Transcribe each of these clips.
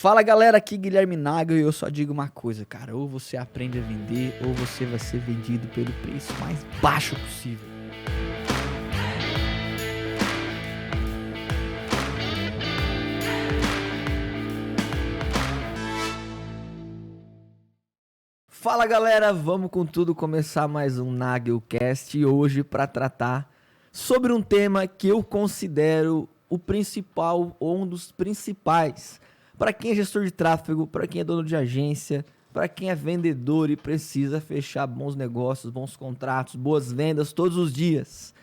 Fala galera, aqui Guilherme Nagel e eu só digo uma coisa, cara, ou você aprende a vender ou você vai ser vendido pelo preço mais baixo possível. Fala galera, vamos com tudo começar mais um Nagelcast e hoje para tratar sobre um tema que eu considero o principal ou um dos principais para quem é gestor de tráfego, para quem é dono de agência, para quem é vendedor e precisa fechar bons negócios, bons contratos, boas vendas todos os dias.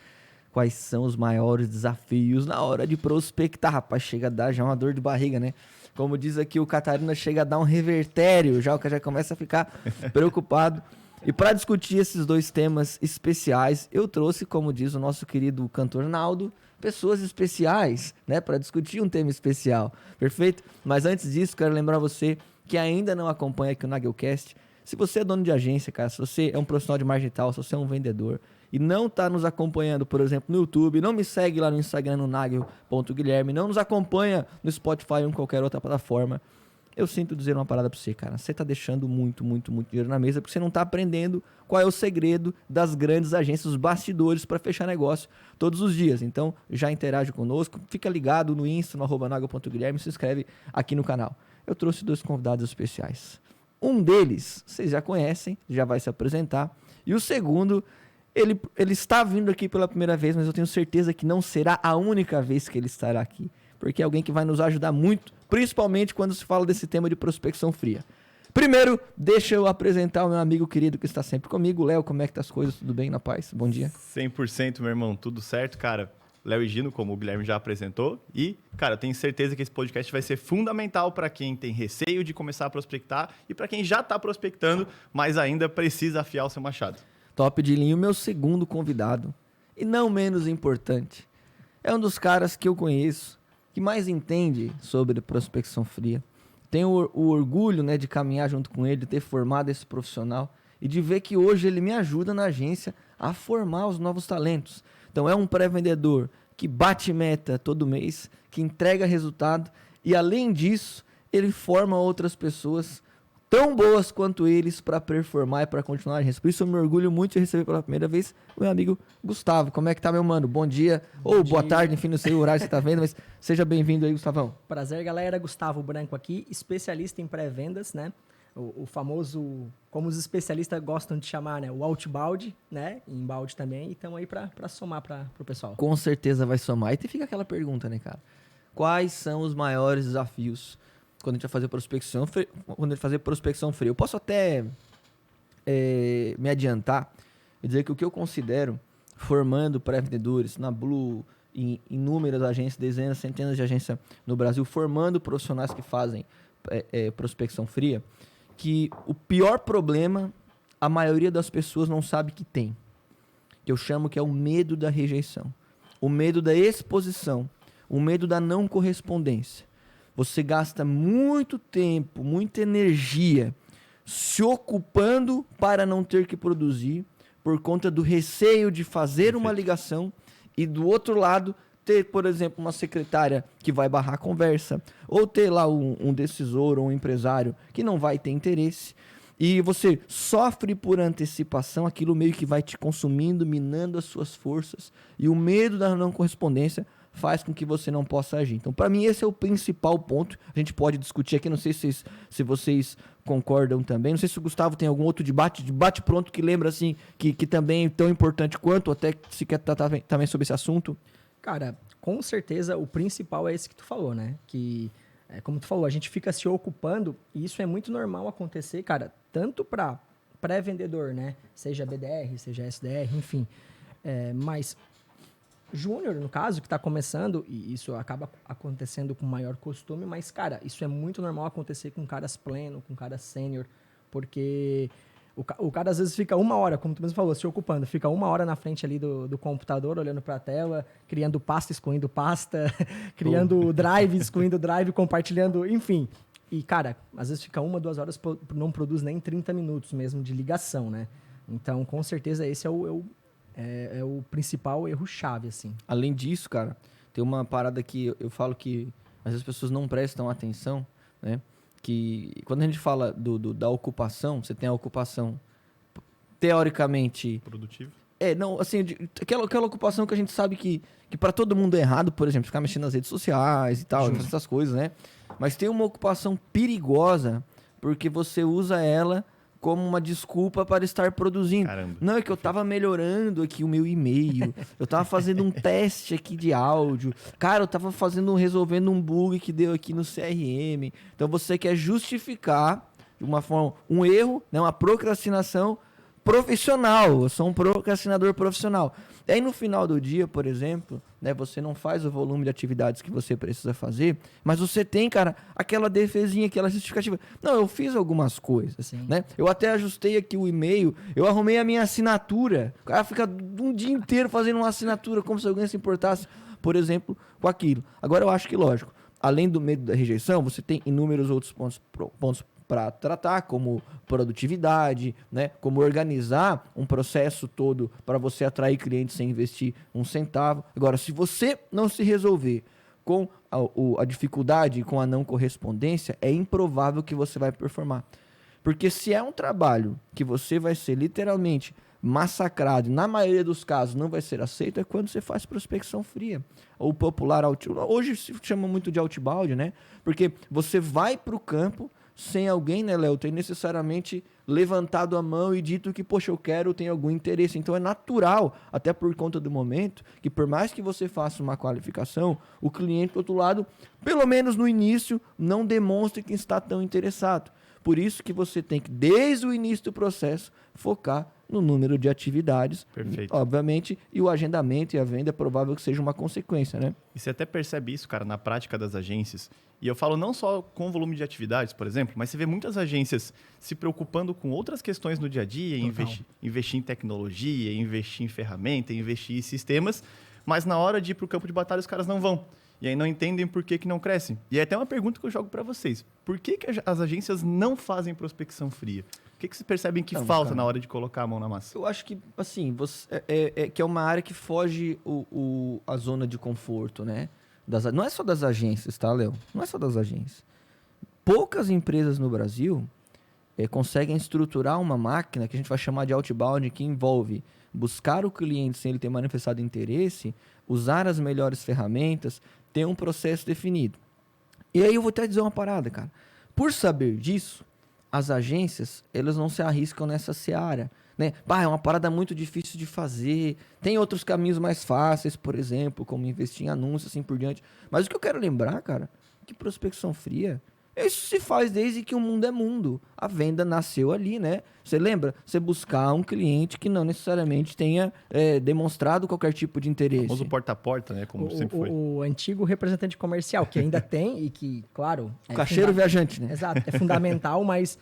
Quais são os maiores desafios na hora de prospectar? Rapaz, chega a dar já uma dor de barriga, né? Como diz aqui o Catarina, chega a dar um revertério, já o cara já começa a ficar preocupado. E para discutir esses dois temas especiais, eu trouxe, como diz o nosso querido cantor Naldo, pessoas especiais, né, para discutir um tema especial, perfeito? Mas antes disso, quero lembrar você que ainda não acompanha aqui o Nagelcast. Se você é dono de agência, cara, se você é um profissional de marketing digital, se você é um vendedor e não está nos acompanhando, por exemplo, no YouTube, não me segue lá no Instagram, no nagel.guilherme, não nos acompanha no Spotify ou em qualquer outra plataforma, eu sinto dizer uma parada pra você, cara. Você tá deixando muito dinheiro na mesa porque você não tá aprendendo qual é o segredo das grandes agências, os bastidores para fechar negócio todos os dias. Então, já interage conosco, fica ligado no Insta, no @nagel.guilherme, se inscreve aqui no canal. Eu trouxe dois convidados especiais. Um deles, vocês já conhecem, já vai se apresentar. E o segundo, ele está vindo aqui pela primeira vez, mas eu tenho certeza que não será a única vez que ele estará aqui. Porque é alguém que vai nos ajudar muito, principalmente quando se fala desse tema de prospecção fria. Primeiro, deixa eu apresentar o meu amigo querido que está sempre comigo. Léo, como é que tá as coisas? Tudo bem, na paz? Bom dia. 100%, meu irmão. Tudo certo, cara. Léo e Gino, como o Guilherme já apresentou. E, cara, eu tenho certeza que esse podcast vai ser fundamental para quem tem receio de começar a prospectar e para quem já está prospectando, mas ainda precisa afiar o seu machado. Top de linha, o meu segundo convidado, e não menos importante, é um dos caras que eu conheço, que mais entende sobre prospecção fria. Tenho o orgulho, né, de caminhar junto com ele, de ter formado esse profissional e de ver que hoje ele me ajuda na agência a formar os novos talentos. Então é um pré-vendedor que bate meta todo mês, que entrega resultado e além disso ele forma outras pessoas tão boas quanto eles para performar e para continuar a agência. Por isso eu me orgulho muito de receber pela primeira vez o meu amigo Gustavo. Como é que tá, meu mano? Bom dia ou boa tarde, enfim, não sei o horário que você tá vendo, mas seja bem-vindo aí, Gustavão. Prazer, galera. Gustavo Branco aqui, especialista em pré-vendas, né? O famoso, como os especialistas gostam de chamar, né? O outbound, né? Inbound também. E estamos aí para somar para o pessoal. Com certeza vai somar. E fica aquela pergunta, né, cara? Quais são os maiores desafios quando a gente vai fazer prospecção, quando a gente fazer prospecção fria? Eu posso até me adiantar e dizer que o que eu considero formando pré-vendedores na Blue, em inúmeras agências, dezenas, centenas de agências no Brasil, formando profissionais que fazem prospecção fria, que o pior problema a maioria das pessoas não sabe que tem, que eu chamo que é o medo da rejeição, o medo da exposição, o medo da não correspondência. Você gasta muito tempo, muita energia se ocupando para não ter que produzir por conta do receio de fazer uma ligação e do outro lado ter, por exemplo, uma secretária que vai barrar a conversa ou ter lá um decisor ou um empresário que não vai ter interesse e você sofre por antecipação, aquilo meio que vai te consumindo, minando as suas forças e o medo da não correspondência faz com que você não possa agir. Então, para mim, esse é o principal ponto. A gente pode discutir aqui, não sei se vocês concordam também. Não sei se o Gustavo tem algum outro debate pronto que lembra, assim, que também é tão importante quanto, até se quer tratar também sobre esse assunto. Cara, com certeza o principal é esse que tu falou, né? Que, como tu falou, a gente fica se ocupando e isso é muito normal acontecer, cara, tanto para pré-vendedor, né? Seja BDR, seja SDR, enfim. Mas júnior, no caso, que está começando, e isso acaba acontecendo com maior costume, mas, cara, isso é muito normal acontecer com caras pleno, com caras sênior, porque o cara às vezes fica uma hora, como tu mesmo falou, se ocupando, fica uma hora na frente ali do computador, olhando para a tela, criando pasta, excluindo pasta, criando drive, excluindo drive, compartilhando, enfim. E, cara, às vezes fica 1, 2 horas, não produz nem 30 minutos mesmo de ligação, né? Então, com certeza, esse é o principal erro-chave, assim. Além disso, cara, tem uma parada que eu falo que às vezes as pessoas não prestam atenção, né? Que quando a gente fala da ocupação, você tem a ocupação teoricamente... Produtivo. Não, assim, aquela ocupação que a gente sabe que para todo mundo é errado, por exemplo, ficar mexendo nas redes sociais e tal, essas coisas, né? Mas tem uma ocupação perigosa porque você usa ela como uma desculpa para estar produzindo. Caramba. Não, é que eu tava melhorando aqui o meu e-mail, eu tava fazendo um teste aqui de áudio, cara, eu tava resolvendo um bug que deu aqui no CRM. Então você quer justificar de uma forma um erro, né, uma procrastinação profissional. Eu sou um procrastinador profissional. E aí no final do dia, por exemplo, né, você não faz o volume de atividades que você precisa fazer, mas você tem, cara, aquela defesinha, aquela justificativa. Não, eu fiz algumas coisas, né? Eu até ajustei aqui o e-mail, eu arrumei a minha assinatura. O cara fica um dia inteiro fazendo uma assinatura, como se alguém se importasse, por exemplo, com aquilo. Agora eu acho que, lógico, além do medo da rejeição, você tem inúmeros outros pontos para tratar, como produtividade, né? Como organizar um processo todo para você atrair clientes sem investir um centavo. Agora, se você não se resolver com a dificuldade, com a não correspondência, é improvável que você vai performar. Porque se é um trabalho que você vai ser literalmente massacrado, e na maioria dos casos não vai ser aceito, é quando você faz prospecção fria. Ou popular outbound. Hoje se chama muito de outbound, né? Porque você vai para o campo sem alguém, né, Léo, ter necessariamente levantado a mão e dito que, poxa, eu quero, tenho algum interesse. Então é natural, até por conta do momento, que por mais que você faça uma qualificação, o cliente do outro lado, pelo menos no início, não demonstre que está tão interessado. Por isso que você tem que, desde o início do processo, focar no número de atividades, Perfeito. Obviamente, e o agendamento e a venda é provável que seja uma consequência, né? E você até percebe isso, cara, na prática das agências. E eu falo não só com o volume de atividades, por exemplo, mas você vê muitas agências se preocupando com outras questões no dia a dia, investir em tecnologia, investir em ferramenta, investir em sistemas, mas na hora de ir para o campo de batalha os caras não vão. E aí não entendem por que não crescem. E é até uma pergunta que eu jogo para vocês. Por que as agências não fazem prospecção fria? O que vocês percebem que falta na hora de colocar a mão na massa? Eu acho que, assim, que é uma área que foge a zona de conforto, né? Não é só das agências, tá, Léo? Não é só das agências. Poucas empresas no Brasil conseguem estruturar uma máquina que a gente vai chamar de outbound, que envolve buscar o cliente sem ele ter manifestado interesse, usar as melhores ferramentas, ter um processo definido. E aí eu vou até dizer uma parada, cara. Por saber disso, as agências, elas não se arriscam nessa seara, né? É uma parada muito difícil de fazer. Tem outros caminhos mais fáceis, por exemplo, como investir em anúncios, assim por diante. Mas o que eu quero lembrar, cara, que prospecção fria, isso se faz desde que o mundo é mundo. A venda nasceu ali, né? Você lembra? Você buscar um cliente que não necessariamente tenha demonstrado qualquer tipo de interesse. O famoso porta a porta, né? Como sempre foi. O antigo representante comercial, que ainda tem e que, claro... O caixeiro viajante, né? Exato, é fundamental, mas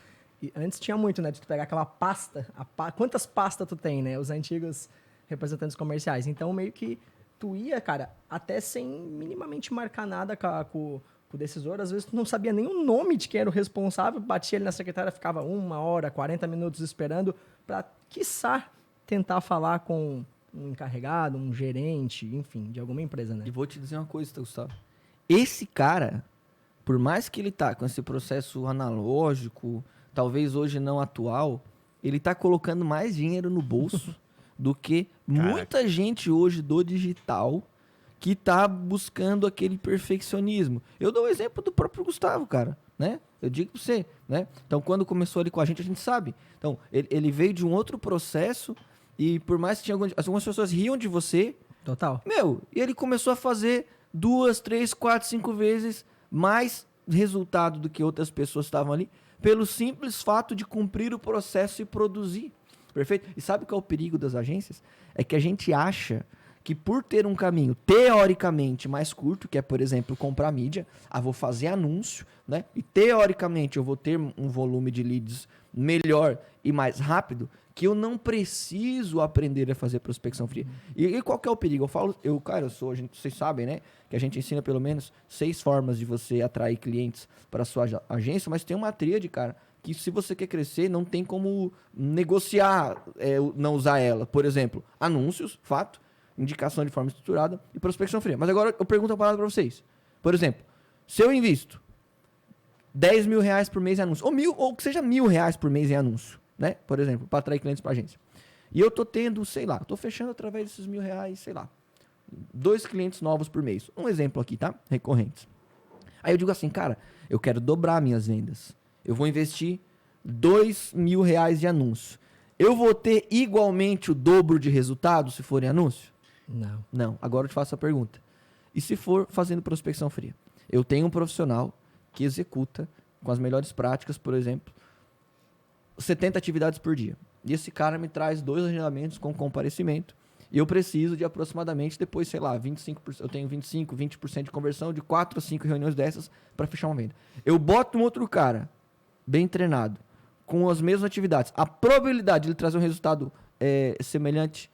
antes tinha muito, né? De tu pegar aquela pasta, quantas pastas tu tem, né? Os antigos representantes comerciais. Então, meio que tu ia, cara, até sem minimamente marcar nada com o decisor, às vezes tu não sabia nem o nome de quem era o responsável, batia ele na secretária, ficava 1 hora, 40 minutos esperando para, quiçá, tentar falar com um encarregado, um gerente, enfim, de alguma empresa, né? E vou te dizer uma coisa, Gustavo. Esse cara, por mais que ele tá com esse processo analógico, talvez hoje não atual, ele tá colocando mais dinheiro no bolso do que muita gente hoje do digital que tá buscando aquele perfeccionismo. Eu dou o exemplo do próprio Gustavo, cara, né? Eu digo pra você, né? Então, quando começou ali com a gente sabe. Então, ele veio de um outro processo e por mais que tinha algumas pessoas riam de você. Total. E ele começou a fazer 2, 3, 4, 5 vezes mais resultado do que outras pessoas estavam ali, pelo simples fato de cumprir o processo e produzir. Perfeito? E sabe qual é o perigo das agências? É que a gente acha que por ter um caminho teoricamente mais curto, que é, por exemplo, comprar mídia, vou fazer anúncio, né? E teoricamente eu vou ter um volume de leads melhor e mais rápido, que eu não preciso aprender a fazer prospecção fria. E qual que é o perigo? Vocês sabem, né? Que a gente ensina pelo menos 6 formas de você atrair clientes para a sua agência, mas tem uma tríade, cara, que se você quer crescer, não tem como negociar, não usar ela. Por exemplo, anúncios, fato, indicação de forma estruturada e prospecção fria. Mas agora eu pergunto uma parada para vocês. Por exemplo, se eu invisto 10 mil reais por mês em anúncio. Ou que seja R$1.000 por mês em anúncio, né? Por exemplo, para atrair clientes para agência. E eu tô tendo, sei lá, tô fechando através desses R$1.000, sei lá, 2 clientes novos por mês. Um exemplo aqui, tá? Recorrentes. Aí eu digo assim, cara, eu quero dobrar minhas vendas. Eu vou investir R$2.000 de anúncio. Eu vou ter igualmente o dobro de resultado se for em anúncio? Não. Não. Agora eu te faço a pergunta. E se for fazendo prospecção fria? Eu tenho um profissional que executa, com as melhores práticas, por exemplo, 70 atividades por dia. E esse cara me traz 2 agendamentos com comparecimento. E eu preciso de aproximadamente, depois, sei lá, 25%, eu tenho 25%, 20% de conversão, de 4 a 5 reuniões dessas para fechar uma venda. Eu boto um outro cara, bem treinado, com as mesmas atividades. A probabilidade de ele trazer um resultado semelhante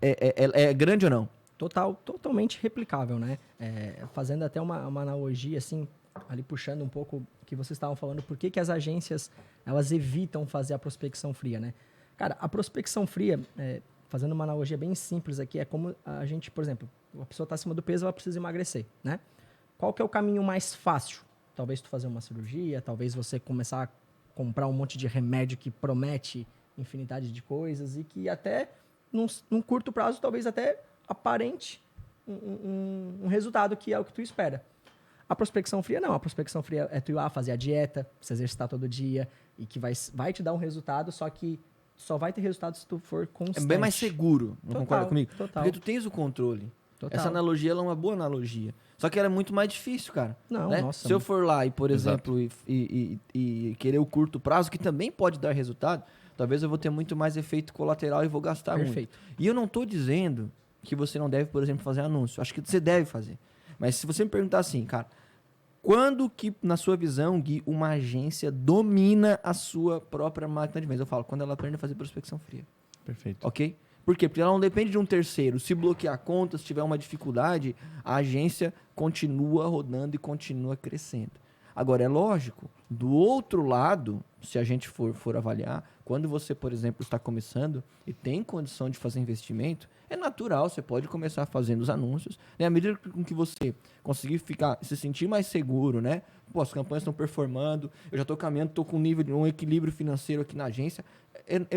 é grande ou não? Totalmente replicável, né? Fazendo até uma analogia, assim, ali puxando um pouco o que vocês estavam falando, por que as agências, elas evitam fazer a prospecção fria, né? Cara, a prospecção fria, fazendo uma analogia bem simples aqui, é como a gente, por exemplo, a pessoa está acima do peso, ela precisa emagrecer, né? Qual que é o caminho mais fácil? Talvez tu fazer uma cirurgia, talvez você começar a comprar um monte de remédio que promete infinidade de coisas e que até, num curto prazo, talvez até aparente um resultado que é o que tu espera. A prospecção fria não. A prospecção fria é tu ir lá fazer a dieta, se exercitar todo dia e que vai te dar um resultado, só que só vai ter resultado se tu for constante. É bem mais seguro, não concorda comigo? Total. Porque tu tens o controle. Total. Essa analogia ela é uma boa analogia. Só que ela é muito mais difícil, cara. Não, né? nossa. Se eu for lá e, por Exato. exemplo, e querer o curto prazo, que também pode dar resultado, talvez eu vou ter muito mais efeito colateral e vou gastar Perfeito. muito. E eu não estou dizendo que você não deve, por exemplo, fazer anúncio. Acho que você deve fazer. Mas se você me perguntar assim, cara, quando que, na sua visão, Gui, uma agência domina a sua própria máquina de vendas? Eu falo, quando ela aprende a fazer prospecção fria. Perfeito. Ok? Por quê? Porque ela não depende de um terceiro. Se bloquear a conta, se tiver uma dificuldade, a agência continua rodando e continua crescendo. Agora, é lógico, do outro lado, se a gente for avaliar, quando você, por exemplo, está começando e tem condição de fazer investimento, é natural, você pode começar fazendo os anúncios, né? À medida com que você conseguir se sentir mais seguro, né? Pô, as campanhas estão performando, eu já estou caminhando, estou com um equilíbrio financeiro aqui na agência.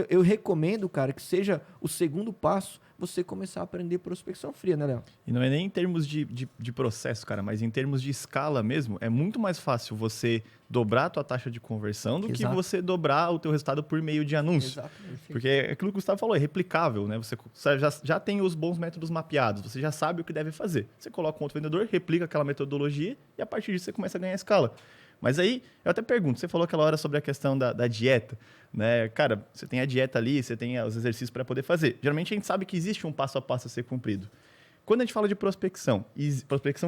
Eu recomendo, cara, que seja o segundo passo você começar a aprender prospecção fria, né, Léo? E não é nem em termos de processo, cara, mas em termos de escala mesmo, é muito mais fácil você dobrar a tua taxa de conversão do que Exato. você dobrar o teu resultado por meio de anúncio. Exato. Porque é aquilo que o Gustavo falou, é replicável, né? Você já tem os bons métodos mapeados, você já sabe o que deve fazer. Você coloca um outro vendedor, replica aquela metodologia e a partir disso você começa a ganhar escala. Mas aí, eu até pergunto, você falou aquela hora sobre a questão da dieta, né? Cara, você tem a dieta ali, você tem os exercícios para poder fazer. Geralmente a gente sabe que existe um passo a passo a ser cumprido. Quando a gente fala de prospecção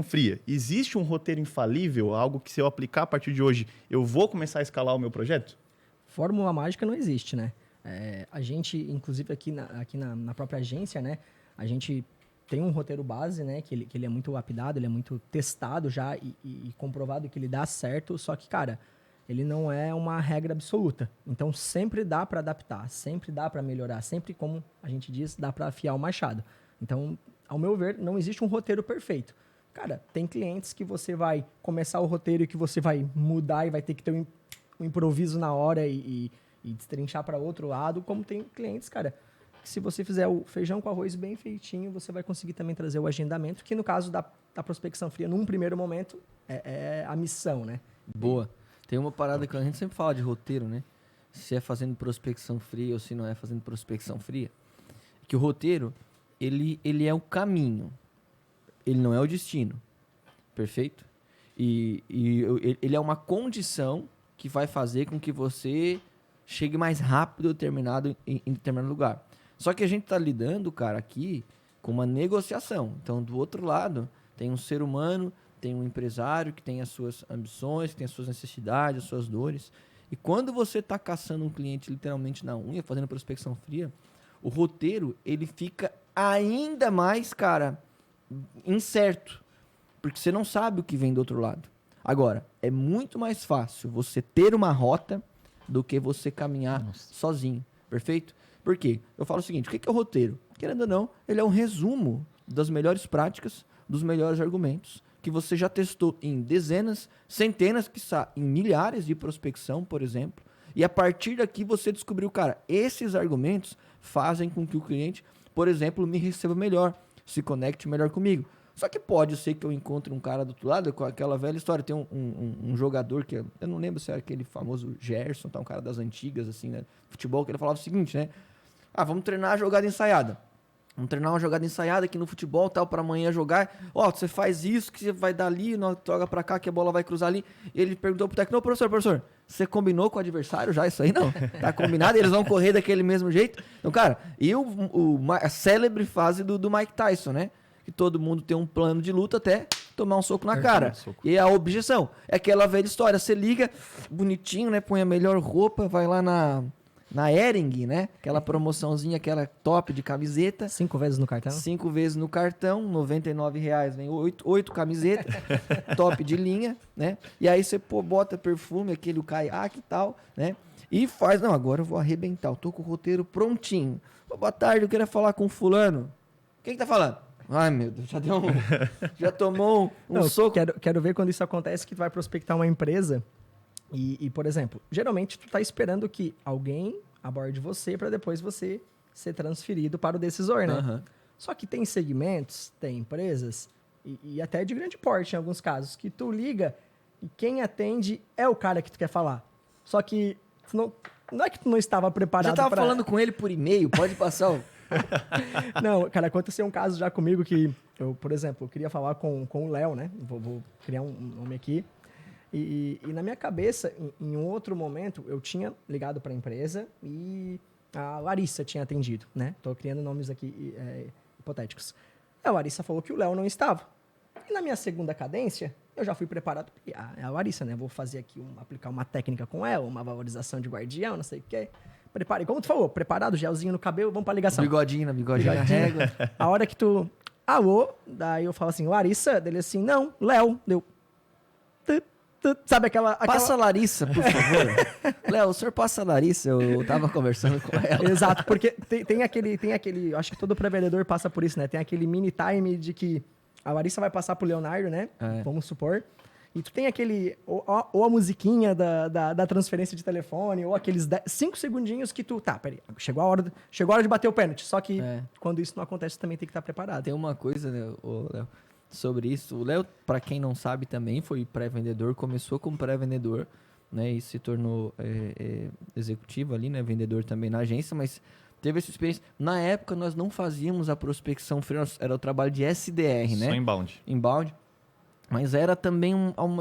fria, existe um roteiro infalível, algo que se eu aplicar a partir de hoje, eu vou começar a escalar o meu projeto? Fórmula mágica não existe, né? A gente, inclusive aqui na própria agência, né? A gente tem um roteiro base, né? Que ele é muito lapidado, ele é muito testado já e comprovado que ele dá certo. Só que, cara, ele não é uma regra absoluta. Então, sempre dá para adaptar, sempre dá para melhorar, sempre, como a gente diz, dá para afiar o machado. Então, ao meu ver, não existe um roteiro perfeito. Cara, tem clientes que você vai começar o roteiro e que você vai mudar e vai ter que ter um improviso na hora e destrinchar para outro lado, como tem clientes, cara, que se você fizer o feijão com arroz bem feitinho, você vai conseguir também trazer o agendamento, que no caso da prospecção fria, num primeiro momento, é a missão, né? Boa. Tem uma parada que a gente sempre fala de roteiro, né? Se é fazendo prospecção fria ou se não é fazendo prospecção fria. Que o roteiro, ele é o caminho. Ele não é o destino. Perfeito? E ele é uma condição que vai fazer com que você chegue mais rápido em determinado lugar. Só que a gente está lidando, cara, aqui com uma negociação. Então, do outro lado, tem um ser humano, tem um empresário que tem as suas ambições, que tem as suas necessidades, as suas dores. E quando você está caçando um cliente literalmente na unha, fazendo prospecção fria, o roteiro, ele fica ainda mais, cara, incerto. Porque você não sabe o que vem do outro lado. Agora, é muito mais fácil você ter uma rota do que você caminhar sozinho. Perfeito? Por quê? Eu falo o seguinte, o que é o roteiro? Querendo ou não, ele é um resumo das melhores práticas, dos melhores argumentos que você já testou em dezenas, centenas, quiçá, em milhares de prospecção, por exemplo. E a partir daqui você descobriu, cara, esses argumentos fazem com que o cliente, por exemplo, me receba melhor, se conecte melhor comigo. Só que pode ser que eu encontre um cara do outro lado com aquela velha história. Tem um jogador que eu não lembro se era aquele famoso Gerson, tá? Um cara das antigas, assim, né? Futebol, que ele falava o seguinte, né? Ah, vamos treinar a jogada ensaiada. Vamos treinar uma jogada ensaiada aqui no futebol, tal, para amanhã jogar. Ó, você faz isso, que você vai dar ali, joga pra cá, que a bola vai cruzar ali. E ele perguntou pro técnico, professor, você combinou com o adversário já isso aí? Não, tá combinado? Eles vão correr daquele mesmo jeito? Então, cara, e a célebre fase do Mike Tyson, né? Que todo mundo tem um plano de luta até tomar um soco na cara. E a objeção é aquela velha história. Você liga, bonitinho, né? Põe a melhor roupa, vai lá na Hering, né? Aquela promoçãozinha, aquela top de camiseta. 5 vezes no cartão? 5 vezes no cartão, R$ 99,00, vem 8 camisetas, top de linha, né? E aí você bota perfume, aquele o caiaque e tal, né? E faz, não, agora eu vou arrebentar, eu tô com o roteiro prontinho. Boa tarde, eu queria falar com fulano. Quem que tá falando? Ai, meu Deus, já tomou um soco. Quero ver quando isso acontece, que tu vai prospectar uma empresa e, por exemplo, geralmente tu tá esperando que alguém aborde você para depois você ser transferido para o decisor, né? Uhum. Só que tem segmentos, tem empresas, e até de grande porte em alguns casos, que tu liga e quem atende é o cara que tu quer falar. Só que não é que tu não estava preparado. Já tava falando com ele por e-mail, pode passar o... Não, cara, aconteceu um caso já comigo que eu, por exemplo, eu queria falar com o Léo, né? Vou criar um nome aqui. E na minha cabeça, em um outro momento, eu tinha ligado para a empresa e a Larissa tinha atendido, né? Tô criando nomes aqui hipotéticos. A Larissa falou que o Léo não estava. E na minha segunda cadência, eu já fui preparado. É a Larissa, né? Vou fazer aqui, aplicar uma técnica com ela, uma valorização de guardião, não sei o quê. Prepare, como tu falou, preparado, gelzinho no cabelo, vamos pra ligação. Bigodinho na régua. A hora que tu... Alô? Daí eu falo assim, Larissa? Dele assim, não, Léo. Deu... Sabe aquela... Passa a Larissa, por favor. Léo, o senhor passa a Larissa, eu tava conversando com ela. Exato, porque tem aquele... Acho que todo pré-vendedor passa por isso, né? Tem aquele mini time de que a Larissa vai passar pro Leonardo, né? É. Vamos supor. E tu tem aquele... Ou a musiquinha da transferência de telefone, ou aqueles 5 segundinhos que tu... Tá, peraí. Chegou a hora de bater o pênalti. Só que quando isso não acontece, tu também tem que estar preparado. Tem uma coisa, né, Léo, sobre isso. O Léo, pra quem não sabe também, foi pré-vendedor. Começou como pré-vendedor, né? E se tornou executivo ali, né? Vendedor também na agência, mas... Teve essa experiência. Na época, nós não fazíamos a prospecção fria. Era o trabalho de SDR, né? Só inbound. Inbound. Mas era também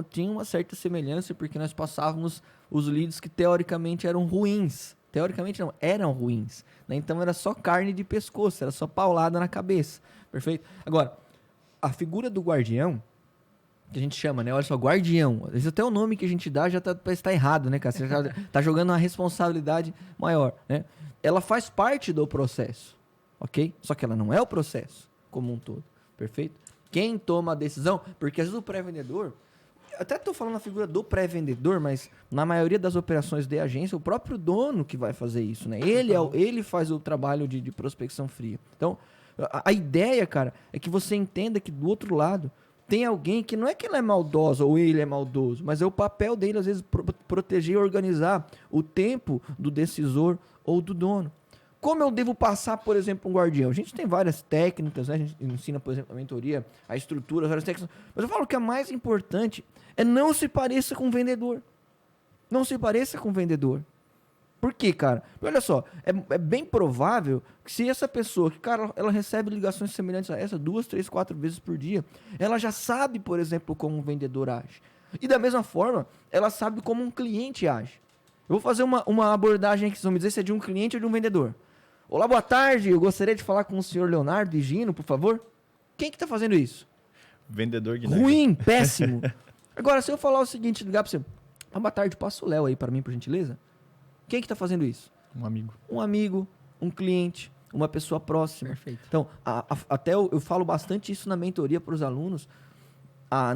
tinha uma certa semelhança, porque nós passávamos os leads que teoricamente eram ruins. Teoricamente não, eram ruins. Né? Então era só carne de pescoço, era só paulada na cabeça. Perfeito? Agora, a figura do guardião, que a gente chama, né? Olha só, guardião. Às vezes até o nome que a gente dá já parece estar errado, né, cara? Você já tá jogando uma responsabilidade maior, né? Ela faz parte do processo, ok? Só que ela não é o processo como um todo, perfeito? Quem toma a decisão, porque às vezes o pré-vendedor, até estou falando a figura do pré-vendedor, mas na maioria das operações de agência, o próprio dono que vai fazer isso, né? Ele faz o trabalho de prospecção fria. Então, a ideia, cara, é que você entenda que do outro lado tem alguém que não é que ele é maldoso ou ele é maldoso, mas é o papel dele, às vezes, proteger e organizar o tempo do decisor ou do dono. Como eu devo passar, por exemplo, um guardião? A gente tem várias técnicas, né? A gente ensina, por exemplo, a mentoria, a estrutura, várias técnicas. Mas eu falo que a mais importante é não se pareça com o vendedor. Não se pareça com o vendedor. Por quê, cara? Porque olha só, é bem provável que se essa pessoa, que, cara, ela recebe ligações semelhantes a essa 2, 3, 4 vezes por dia, ela já sabe, por exemplo, como um vendedor age. E da mesma forma, ela sabe como um cliente age. Eu vou fazer uma abordagem aqui, vamos dizer se é de um cliente ou de um vendedor. Olá, boa tarde, eu gostaria de falar com o senhor Leonardo e Gino, por favor. Quem que tá fazendo isso? Vendedor Guilherme. Ruim, péssimo. Agora, se eu falar o seguinte, ligar pra você, boa tarde, passa o Léo aí para mim, por gentileza. Quem que tá fazendo isso? Um amigo. Um amigo, um cliente, uma pessoa próxima. Perfeito. Então, até eu falo bastante isso na mentoria para os alunos.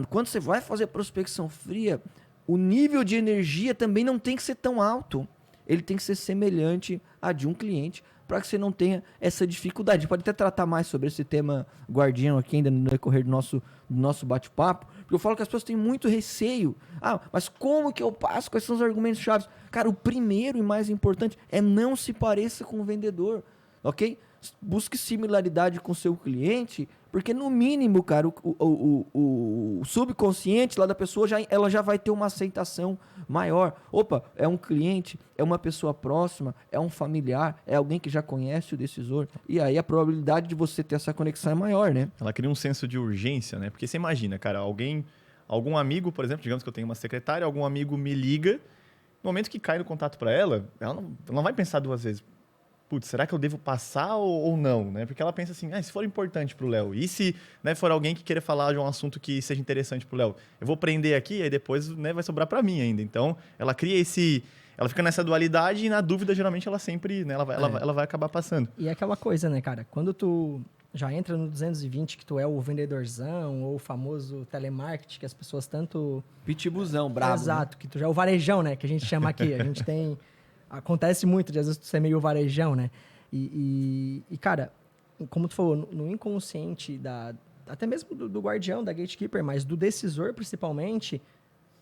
Quando você vai fazer prospecção fria, o nível de energia também não tem que ser tão alto. Ele tem que ser semelhante a de um cliente, para que você não tenha essa dificuldade. A gente pode até tratar mais sobre esse tema guardião aqui ainda no decorrer do nosso bate-papo, Porque eu falo que as pessoas têm muito receio. Ah, mas como que eu passo? Quais são os argumentos chaves? Cara, o primeiro e mais importante é não se pareça com o vendedor, ok? Busque similaridade com o seu cliente, porque no mínimo, cara, o subconsciente lá da pessoa, ela já vai ter uma aceitação maior. Opa, é um cliente, é uma pessoa próxima, é um familiar, é alguém que já conhece o decisor. E aí a probabilidade de você ter essa conexão é maior, né? Ela cria um senso de urgência, né? Porque você imagina, cara, algum amigo, por exemplo, digamos que eu tenho uma secretária, algum amigo me liga, no momento que cai no contato para ela não vai pensar duas vezes. Putz, será que eu devo passar ou não, né? Porque ela pensa assim, se for importante pro Léo, e se, né, for alguém que queira falar de um assunto que seja interessante pro Léo, eu vou prender aqui e depois, né, vai sobrar para mim ainda. Então, ela fica nessa dualidade e na dúvida, geralmente, ela sempre, né, ela vai acabar passando. E é aquela coisa, né, cara? Quando tu já entra no 220, que tu é o vendedorzão ou o famoso telemarketing, que as pessoas tanto... Pitbuzão, brabo. Exato, que tu já é o varejão, né? Que a gente chama aqui. A gente tem... Acontece muito, de às vezes tu ser meio varejão, né? E cara, como tu falou, no inconsciente até mesmo do guardião, da gatekeeper, mas do decisor principalmente,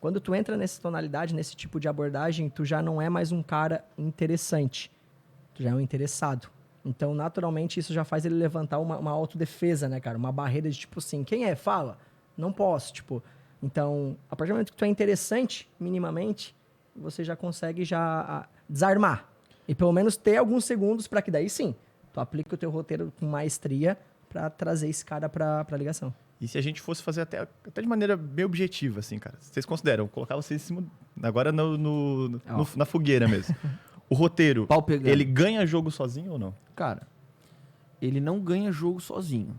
quando tu entra nessa tonalidade, nesse tipo de abordagem, tu já não é mais um cara interessante. Tu já é um interessado. Então, naturalmente, isso já faz ele levantar uma autodefesa, né, cara? Uma barreira de tipo assim, quem é? Fala. Não posso, tipo... Então, a partir do momento que tu é interessante, minimamente, você já consegue desarmar. E pelo menos ter alguns segundos para que daí sim, tu aplica o teu roteiro com maestria para trazer esse cara para ligação. E se a gente fosse fazer até de maneira bem objetiva, assim, cara? Vocês consideram? Vou colocar vocês em cima, agora na fogueira mesmo. O roteiro, ele ganha jogo sozinho ou não? Cara, ele não ganha jogo sozinho,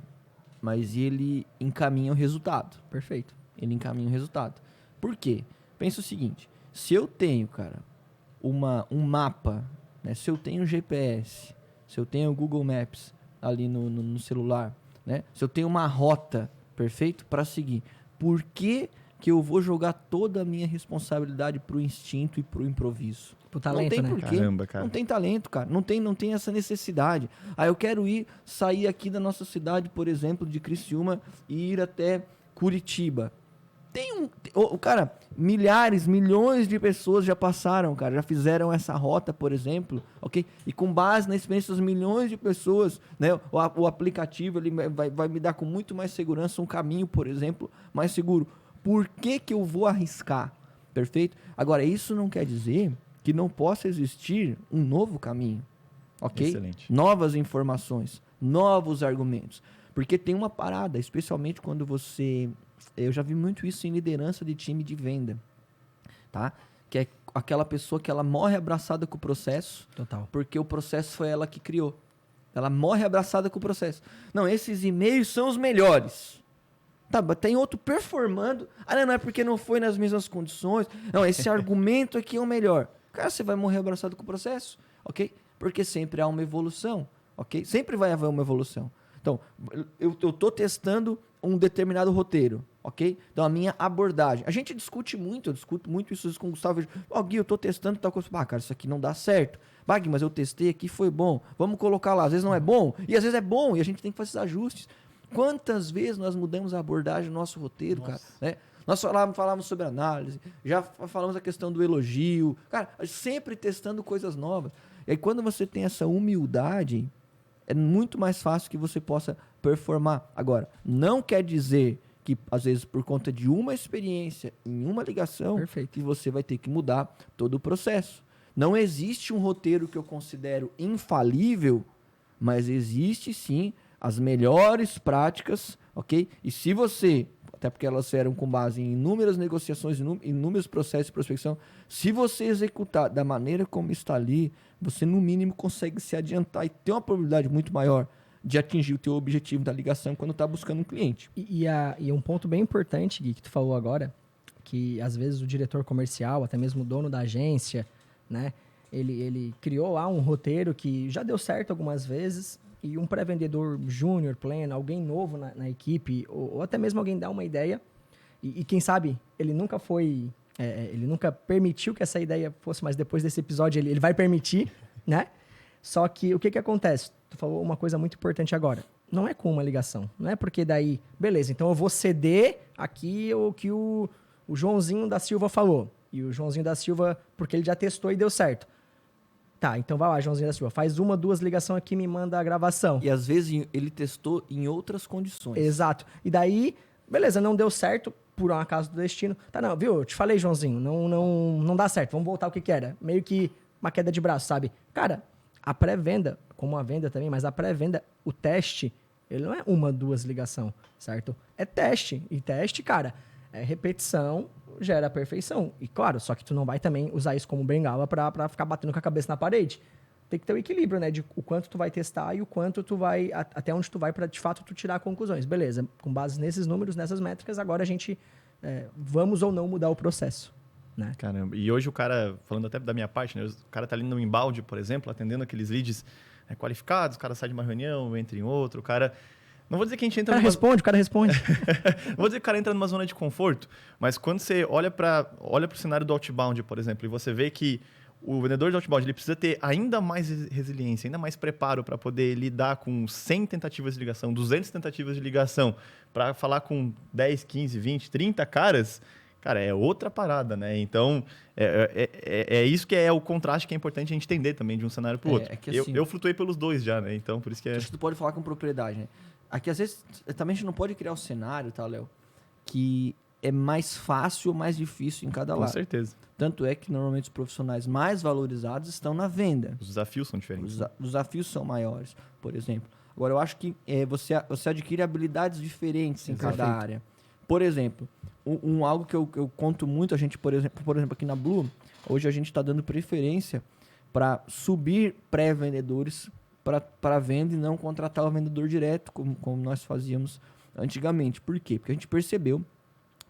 mas ele encaminha o resultado. Perfeito. Ele encaminha o resultado. Por quê? Pensa o seguinte, se eu tenho, cara, um mapa, né? Se eu tenho GPS, se eu tenho o Google Maps ali no celular, né? Se eu tenho uma rota, perfeito, para seguir, por que eu vou jogar toda a minha responsabilidade pro instinto e pro improviso? Pro talento, não tem né? porquê. Caramba, cara. Não tem talento, cara. Não tem essa necessidade. Eu quero sair aqui da nossa cidade, por exemplo, de Criciúma e ir até Curitiba. Cara, milhões de pessoas já passaram, cara, já fizeram essa rota, por exemplo, ok? E com base na experiência das milhões de pessoas, né, o aplicativo ele vai me dar com muito mais segurança um caminho, por exemplo, mais seguro. Por que eu vou arriscar? Perfeito? Agora, isso não quer dizer que não possa existir um novo caminho, ok? Excelente. Novas informações, novos argumentos. Porque tem uma parada, especialmente quando você... Eu já vi muito isso em liderança de time de venda, tá? Que é aquela pessoa que ela morre abraçada com o processo. Total. Porque o processo foi ela que criou. Ela morre abraçada com o processo. Não, esses e-mails são os melhores. Tá, tem outro performando. Não é porque não foi nas mesmas condições. Não, esse argumento aqui é o melhor. Cara, você vai morrer abraçado com o processo, ok? Porque sempre há uma evolução, ok? Sempre vai haver uma evolução. Então, eu estou testando um determinado roteiro, ok? Então, a minha abordagem. A gente discute muito, eu discuto muito isso com o Gustavo. Gui, eu estou testando tal coisa. Cara, isso aqui não dá certo. Gui, mas eu testei aqui, foi bom. Vamos colocar lá. Às vezes não é bom, e às vezes é bom, e a gente tem que fazer esses ajustes. Quantas vezes nós mudamos a abordagem do nosso roteiro, cara? Né? Nós falávamos sobre análise, já falamos a questão do elogio. Cara, sempre testando coisas novas. E aí, quando você tem essa humildade... é muito mais fácil que você possa performar. Agora, não quer dizer que, às vezes, por conta de uma experiência em uma ligação, Perfeito. que você vai ter que mudar todo o processo. Não existe um roteiro que eu considero infalível, mas existe, sim, as melhores práticas, ok? E se você, até porque elas eram com base em inúmeras negociações, inúmeros processos de prospecção, se você executar da maneira como está ali, você no mínimo consegue se adiantar e ter uma probabilidade muito maior de atingir o teu objetivo da ligação quando está buscando um cliente. E um ponto bem importante, Gui, que tu falou agora, que às vezes o diretor comercial, até mesmo o dono da agência, né, ele criou lá um roteiro que já deu certo algumas vezes, e um pré-vendedor júnior, pleno, alguém novo na equipe, ou até mesmo alguém dá uma ideia, e quem sabe ele nunca foi... ele nunca permitiu que essa ideia fosse, mas depois desse episódio ele vai permitir, né? Só que o que acontece? Tu falou uma coisa muito importante agora. não é com uma ligação. Não é porque daí, beleza, então eu vou ceder aqui o que o Joãozinho da Silva falou. E o Joãozinho da Silva, porque ele já testou e deu certo. Tá, então vai lá, Joãozinho da Silva, faz 1, 2 ligações aqui e me manda a gravação. E às vezes ele testou em outras condições. Exato. E daí, beleza, não deu certo por um acaso do destino. Tá, não, viu? Eu te falei, Joãozinho, não dá certo. Vamos voltar ao que era. Meio que uma queda de braço, sabe? Cara, a pré-venda, como a venda também, mas a pré-venda, o teste, ele não é 1, 2 ligação, certo? É teste. E teste, cara, é repetição, gera perfeição. E claro, só que tu não vai também usar isso como bengala pra ficar batendo com a cabeça na parede. Tem que ter o equilíbrio, né? De o quanto tu vai testar e o quanto tu vai... Até onde tu vai pra, de fato, tu tirar conclusões. Beleza, com base nesses números, nessas métricas, agora a gente... vamos ou não mudar o processo, né? Caramba. E hoje o cara, falando até da minha parte, né? O cara tá ali no embalde, por exemplo, atendendo aqueles leads qualificados, o cara sai de uma reunião, entra em outra, o cara... Não vou dizer que a gente entra O cara responde. Não vou dizer que o cara entra numa zona de conforto, mas quando você olha para o cenário do outbound, por exemplo, e você vê que o vendedor de outbound ele precisa ter ainda mais resiliência, ainda mais preparo para poder lidar com 100 tentativas de ligação, 200 tentativas de ligação, para falar com 10, 15, 20, 30 caras, cara, é outra parada, né? Então, é isso que é o contraste que é importante a gente entender também de um cenário para o outro. Que assim, eu flutuei pelos dois já, né? Então, por isso que é... Acho que tu pode falar com propriedade, né? Aqui, às vezes, também a gente não pode criar um cenário, tá, Léo? Que é mais fácil ou mais difícil em cada lado. Com certeza. Tanto é que, normalmente, os profissionais mais valorizados estão na venda. Os desafios são diferentes. Os desafios são maiores, por exemplo. Agora, eu acho que você adquire habilidades diferentes em cada área. Por exemplo, algo que eu conto muito, a gente, por exemplo, aqui na Blue, hoje a gente está dando preferência para subir pré-vendedores para venda e não contratar o vendedor direto, como nós fazíamos antigamente. Por quê? Porque a gente percebeu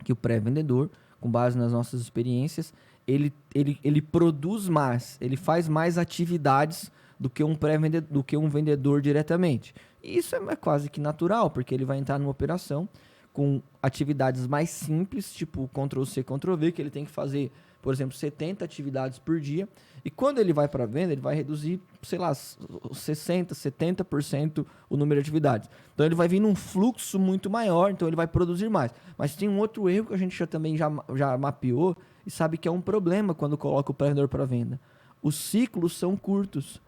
que o pré-vendedor, com base nas nossas experiências, ele produz mais, ele faz mais atividades do que um vendedor diretamente. E isso é quase que natural, porque ele vai entrar numa operação com atividades mais simples, tipo Ctrl-C, Ctrl-V, que ele tem que fazer, por exemplo, 70 atividades por dia. E quando ele vai para a venda, ele vai reduzir, sei lá, 60%, 70% o número de atividades. Então ele vai vir num fluxo muito maior, então ele vai produzir mais. Mas tem um outro erro que a gente também já mapeou e sabe que é um problema quando coloca o pré-vendedor para venda. Os ciclos são curtos.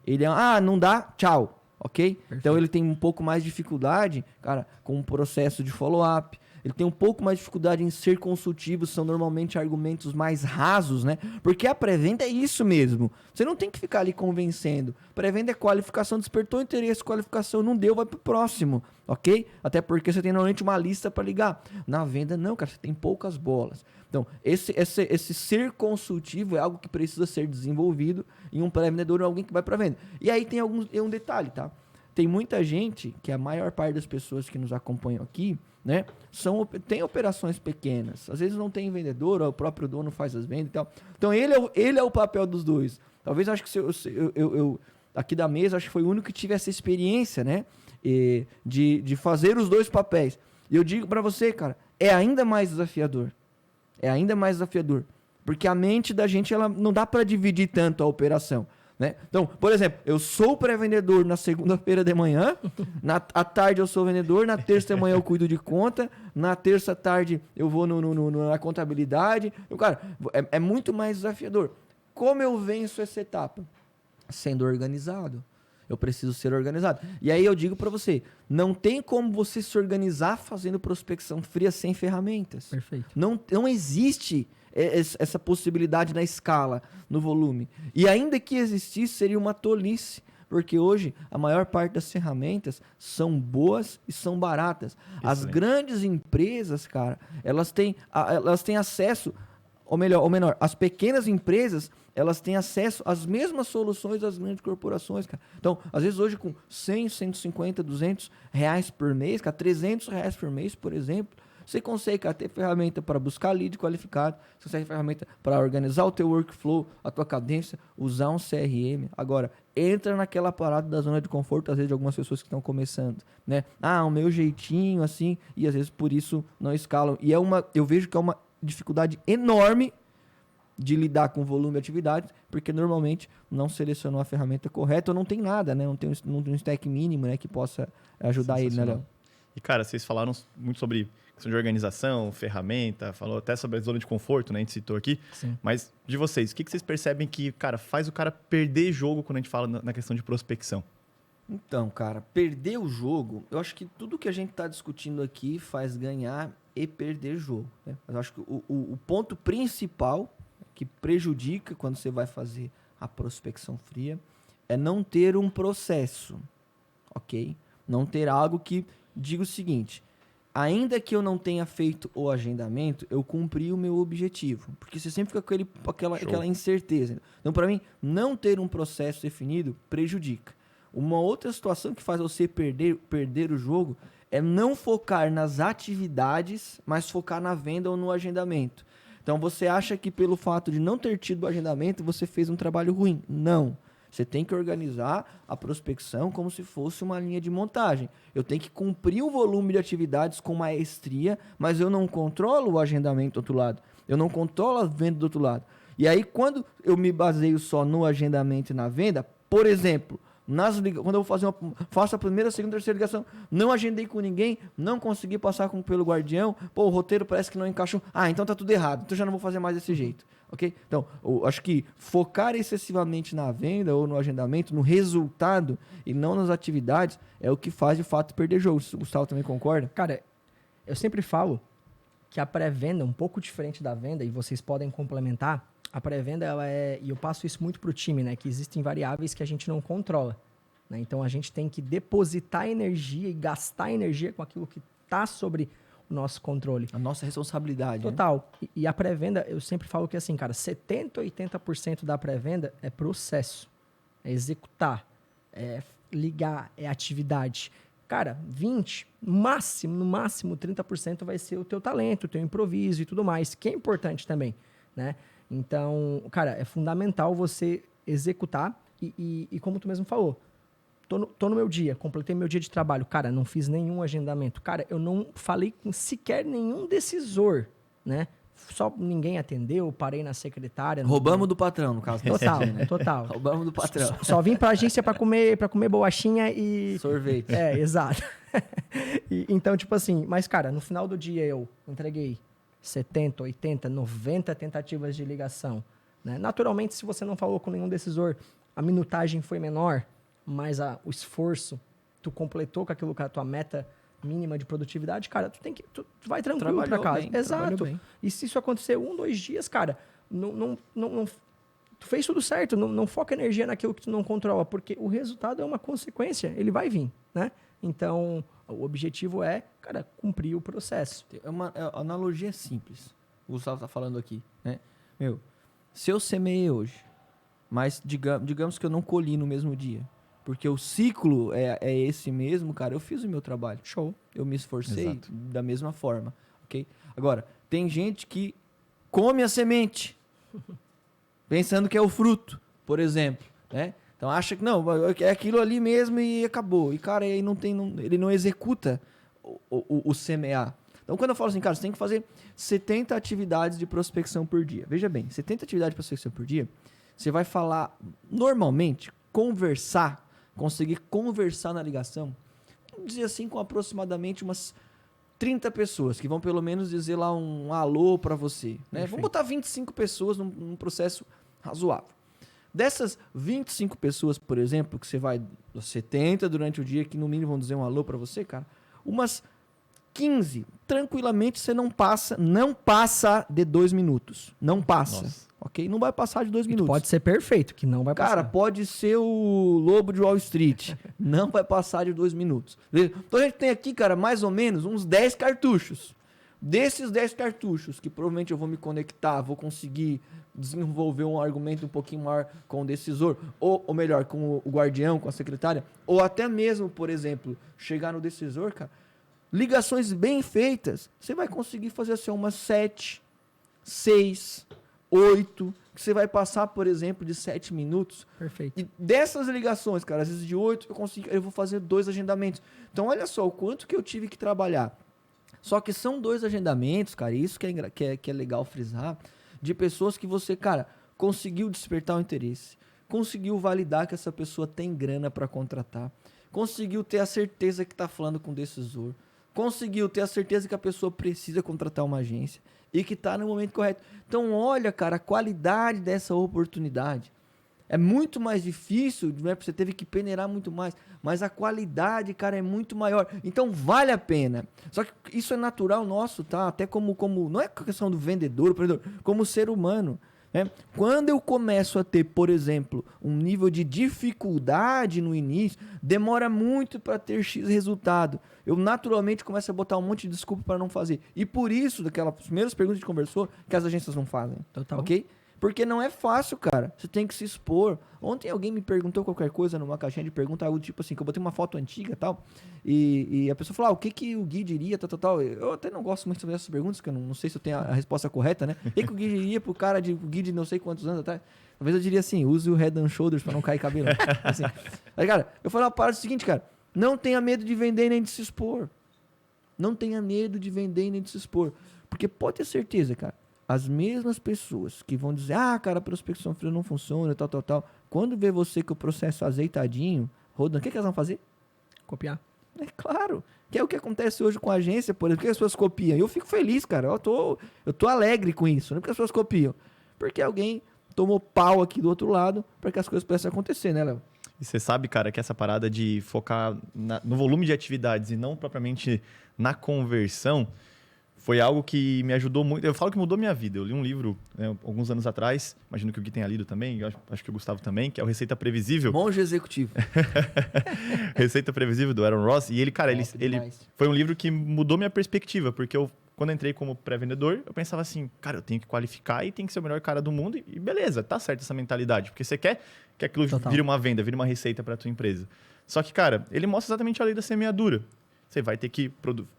Ele não dá, tchau. Ok? Perfeito. Então ele tem um pouco mais de dificuldade, cara, com o processo de follow-up. Ele tem um pouco mais de dificuldade em ser consultivo, são normalmente argumentos mais rasos, né? Porque a pré-venda é isso mesmo. Você não tem que ficar ali convencendo. Pré-venda é qualificação, despertou interesse, qualificação não deu, vai pro próximo, ok? Até porque você tem normalmente uma lista para ligar. Na venda não, cara, você tem poucas bolas. Então, esse ser consultivo é algo que precisa ser desenvolvido em um pré-vendedor ou alguém que vai para venda. E aí tem um detalhe, tá? Tem muita gente, que a maior parte das pessoas que nos acompanham aqui, né, tem operações pequenas. Às vezes não tem vendedor, ou o próprio dono faz as vendas e tal. Então, ele é o papel dos dois. Talvez, acho que eu aqui da mesa, acho que foi o único que tive essa experiência, né, de fazer os dois papéis. E eu digo para você, cara, é ainda mais desafiador. É ainda mais desafiador. Porque a mente da gente, ela não dá para dividir tanto a operação, né? Então, por exemplo, eu sou pré-vendedor na segunda-feira de manhã, à tarde eu sou vendedor, na terça de manhã eu cuido de conta, na terça tarde eu vou na contabilidade. Cara, é muito mais desafiador. Como eu venço essa etapa? Sendo organizado. Eu preciso ser organizado. E aí eu digo para você, não tem como você se organizar fazendo prospecção fria sem ferramentas. Perfeito. Não existe essa possibilidade na escala, no volume. E ainda que existisse, seria uma tolice. Porque hoje a maior parte das ferramentas são boas e são baratas. Excelente. As grandes empresas, cara, elas têm acesso, ou menor, as pequenas empresas, elas têm acesso às mesmas soluções das grandes corporações, cara. Então, às vezes hoje com 100, 150, 200 reais por mês, cara, 300 reais por mês, por exemplo, você consegue, cara, ter ferramenta para buscar lead qualificado, você consegue ter ferramenta para organizar o teu workflow, a tua cadência, usar um CRM. Agora, entra naquela parada da zona de conforto, às vezes, de algumas pessoas que estão começando, né? O meu jeitinho, assim, e às vezes por isso não escalam. E eu vejo que é uma dificuldade enorme de lidar com volume de atividades, porque normalmente não selecionou a ferramenta correta ou não tem nada, né? Não tem um stack mínimo, né, que possa ajudar ele, né, Léo? E, cara, vocês falaram muito sobre questão de organização, ferramenta, falou até sobre a zona de conforto, né? A gente citou aqui. Sim. Mas de vocês, o que vocês percebem que, cara, faz o cara perder jogo quando a gente fala na questão de prospecção? Então, cara, perder o jogo, eu acho que tudo que a gente está discutindo aqui faz ganhar e perder jogo, né? Mas eu acho que o ponto principal que prejudica quando você vai fazer a prospecção fria é não ter um processo, ok? Não ter algo que diga o seguinte: ainda que eu não tenha feito o agendamento, eu cumpri o meu objetivo. Porque você sempre fica com aquela incerteza. Então, para mim, não ter um processo definido prejudica. Uma outra situação que faz você perder o jogo é não focar nas atividades, mas focar na venda ou no agendamento. Então, você acha que pelo fato de não ter tido o agendamento, você fez um trabalho ruim. Não. Você tem que organizar a prospecção como se fosse uma linha de montagem. Eu tenho que cumprir o volume de atividades com maestria, mas eu não controlo o agendamento do outro lado. Eu não controlo a venda do outro lado. E aí, quando eu me baseio só no agendamento e na venda, por exemplo, quando eu faço a primeira, segunda, terceira ligação, não agendei com ninguém, não consegui passar pelo guardião, o roteiro parece que não encaixou. Então tá tudo errado, então já não vou fazer mais desse jeito. Ok? Então, eu acho que focar excessivamente na venda ou no agendamento, no resultado e não nas atividades, é o que faz de fato perder jogo. O Gustavo também concorda? Cara, eu sempre falo que a pré-venda é um pouco diferente da venda, e vocês podem complementar. A pré-venda, e eu passo isso muito pro time, né? Que existem variáveis que a gente não controla, né? Então, a gente tem que depositar energia e gastar energia com aquilo que está sobre o nosso controle. A nossa responsabilidade. Total. Né? E a pré-venda, eu sempre falo que assim, cara, 70%, 80% da pré-venda é processo, é executar, é ligar, é atividade. Cara, 20%, no máximo 30% vai ser o teu talento, o teu improviso e tudo mais, que é importante também, né? Então, cara, é fundamental você executar e como tu mesmo falou, tô no meu dia, completei meu dia de trabalho, cara, não fiz nenhum agendamento, cara, eu não falei com sequer nenhum decisor, né? Só ninguém atendeu, parei na secretária. Roubamos do patrão, no caso. Total, total. Roubamos do patrão. Só vim pra agência pra comer bolachinha e... sorvete. Exato. Então, tipo assim, mas cara, no final do dia eu entreguei 70, 80, 90 tentativas de ligação, né? Naturalmente, se você não falou com nenhum decisor, a minutagem foi menor, mas o esforço, tu completou com aquilo que é a tua meta mínima de produtividade, cara, tu vai tranquilo pra casa. Bem, exato. bem. E se isso acontecer 1, 2 dias, cara, tu fez tudo certo, não foca energia naquilo que tu não controla, porque o resultado é uma consequência, ele vai vir, né? Então, o objetivo é, cara, cumprir o processo. A analogia é simples. O Gustavo tá falando aqui, né? Se eu semeei hoje, mas digamos que eu não colhi no mesmo dia, porque o ciclo é esse mesmo, cara, eu fiz o meu trabalho. Show. Eu me esforcei Exato. da mesma forma, ok? Agora, tem gente que come a semente, pensando que é o fruto, por exemplo, né? Então acha que não, é aquilo ali mesmo e acabou. E, cara, aí ele não executa o semear. Então, quando eu falo assim, cara, você tem que fazer 70 atividades de prospecção por dia. Veja bem, 70 atividades de prospecção por dia, você vai falar, normalmente, conseguir conversar na ligação, vamos dizer assim, com aproximadamente umas 30 pessoas, que vão pelo menos dizer lá um alô para você, né? Vamos botar 25 pessoas num processo razoável. Dessas 25 pessoas, por exemplo, que você vai 70 durante o dia, que no mínimo vão dizer um alô para você, cara, umas 15, tranquilamente você não passa de 2 minutos. Não passa. Nossa. Ok? Não vai passar de 2 minutos. Pode ser perfeito, que não vai passar. Cara, pode ser o Lobo de Wall Street. Não vai passar de 2 minutos. Então a gente tem aqui, cara, mais ou menos uns 10 cartuchos. Desses 10 cartuchos, que provavelmente eu vou me conectar, vou conseguir desenvolver um argumento um pouquinho maior com o decisor, ou melhor, com o guardião, com a secretária, ou até mesmo, por exemplo, chegar no decisor, cara, ligações bem feitas, você vai conseguir fazer assim umas 7, 6, 8, que você vai passar, por exemplo, de 7 minutos. Perfeito. E dessas ligações, cara, às vezes de 8, eu vou fazer 2 agendamentos. Então, olha só o quanto que eu tive que trabalhar. Só que são 2 agendamentos, cara, isso que é legal frisar. de pessoas que você, cara, conseguiu despertar o interesse, conseguiu validar que essa pessoa tem grana para contratar, conseguiu ter a certeza que tá falando com o decisor, conseguiu ter a certeza que a pessoa precisa contratar uma agência e que tá no momento correto. Então, olha, cara, a qualidade dessa oportunidade. É muito mais difícil, né? Você teve que peneirar muito mais, mas a qualidade, cara, é muito maior. Então vale a pena. Só que isso é natural nosso, tá? Até como não é questão do vendedor, como ser humano, né? Quando eu começo a ter, por exemplo, um nível de dificuldade no início, demora muito para ter X resultado. Eu naturalmente começo a botar um monte de desculpa para não fazer. E por isso, daquelas primeiras perguntas que a gente conversou, que as agências não fazem. Total. Ok? Porque não é fácil, cara. Você tem que se expor. Ontem alguém me perguntou qualquer coisa numa caixinha de pergunta, algo tipo assim, que eu botei uma foto antiga e tal, e a pessoa falou, o que o Gui diria, tal. Eu até não gosto muito dessas perguntas, que eu não sei se eu tenho a resposta correta, né? O que o Gui diria pro cara o Gui de não sei quantos anos atrás? Talvez eu diria assim, use o Head and Shoulders pra não cair cabelo. Assim. Aí, cara, eu falei uma parada seguinte, cara, não tenha medo de vender nem de se expor. Não tenha medo de vender nem de se expor. Porque pode ter certeza, cara, as mesmas pessoas que vão dizer, cara, a prospecção fria não funciona, tal. Quando vê você com o processo azeitadinho, rodando, o que elas vão fazer? Copiar. É claro. Que é o que acontece hoje com a agência, por exemplo. Por que as pessoas copiam? Eu fico feliz, cara. Eu tô alegre com isso. Não é porque as pessoas copiam. Porque alguém tomou pau aqui do outro lado para que as coisas pudessem acontecer, né, Léo? E você sabe, cara, que essa parada de focar no volume de atividades e não propriamente na conversão foi algo que me ajudou muito. Eu falo que mudou minha vida. Eu li um livro, né, alguns anos atrás, imagino que o Gui tenha lido também, acho que o Gustavo também, que é o Receita Previsível. Monge Executivo. Receita Previsível, do Aaron Ross. E ele, cara, ele foi um livro que mudou minha perspectiva, porque quando eu entrei como pré-vendedor, eu pensava assim, cara, eu tenho que qualificar e tenho que ser o melhor cara do mundo e beleza, tá certo essa mentalidade, porque você quer que aquilo vire uma venda, vire uma receita para tua empresa. Só que, cara, ele mostra exatamente a lei da semeadura. Você vai ter que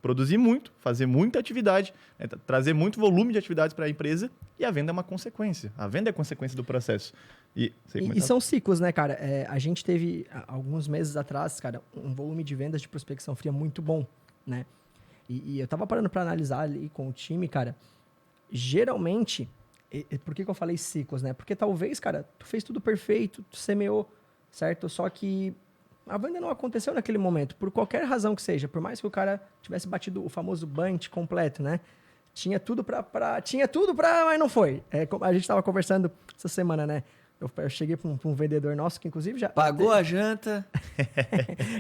produzir muito, fazer muita atividade, né, trazer muito volume de atividades para a empresa e a venda é uma consequência. A venda é consequência do processo. E são ciclos, né, cara? A gente teve, alguns meses atrás, cara, um volume de vendas de prospecção fria muito bom, né? E eu tava parando para analisar ali com o time, cara. Geralmente, por que eu falei ciclos, né? Porque talvez, cara, tu fez tudo perfeito, tu semeou, certo? Só que a venda não aconteceu naquele momento, por qualquer razão que seja. Por mais que o cara tivesse batido o famoso bunch completo, né? Tinha tudo mas não foi. A gente tava conversando essa semana, né? Eu cheguei para um vendedor nosso que, inclusive, já... Pagou a janta.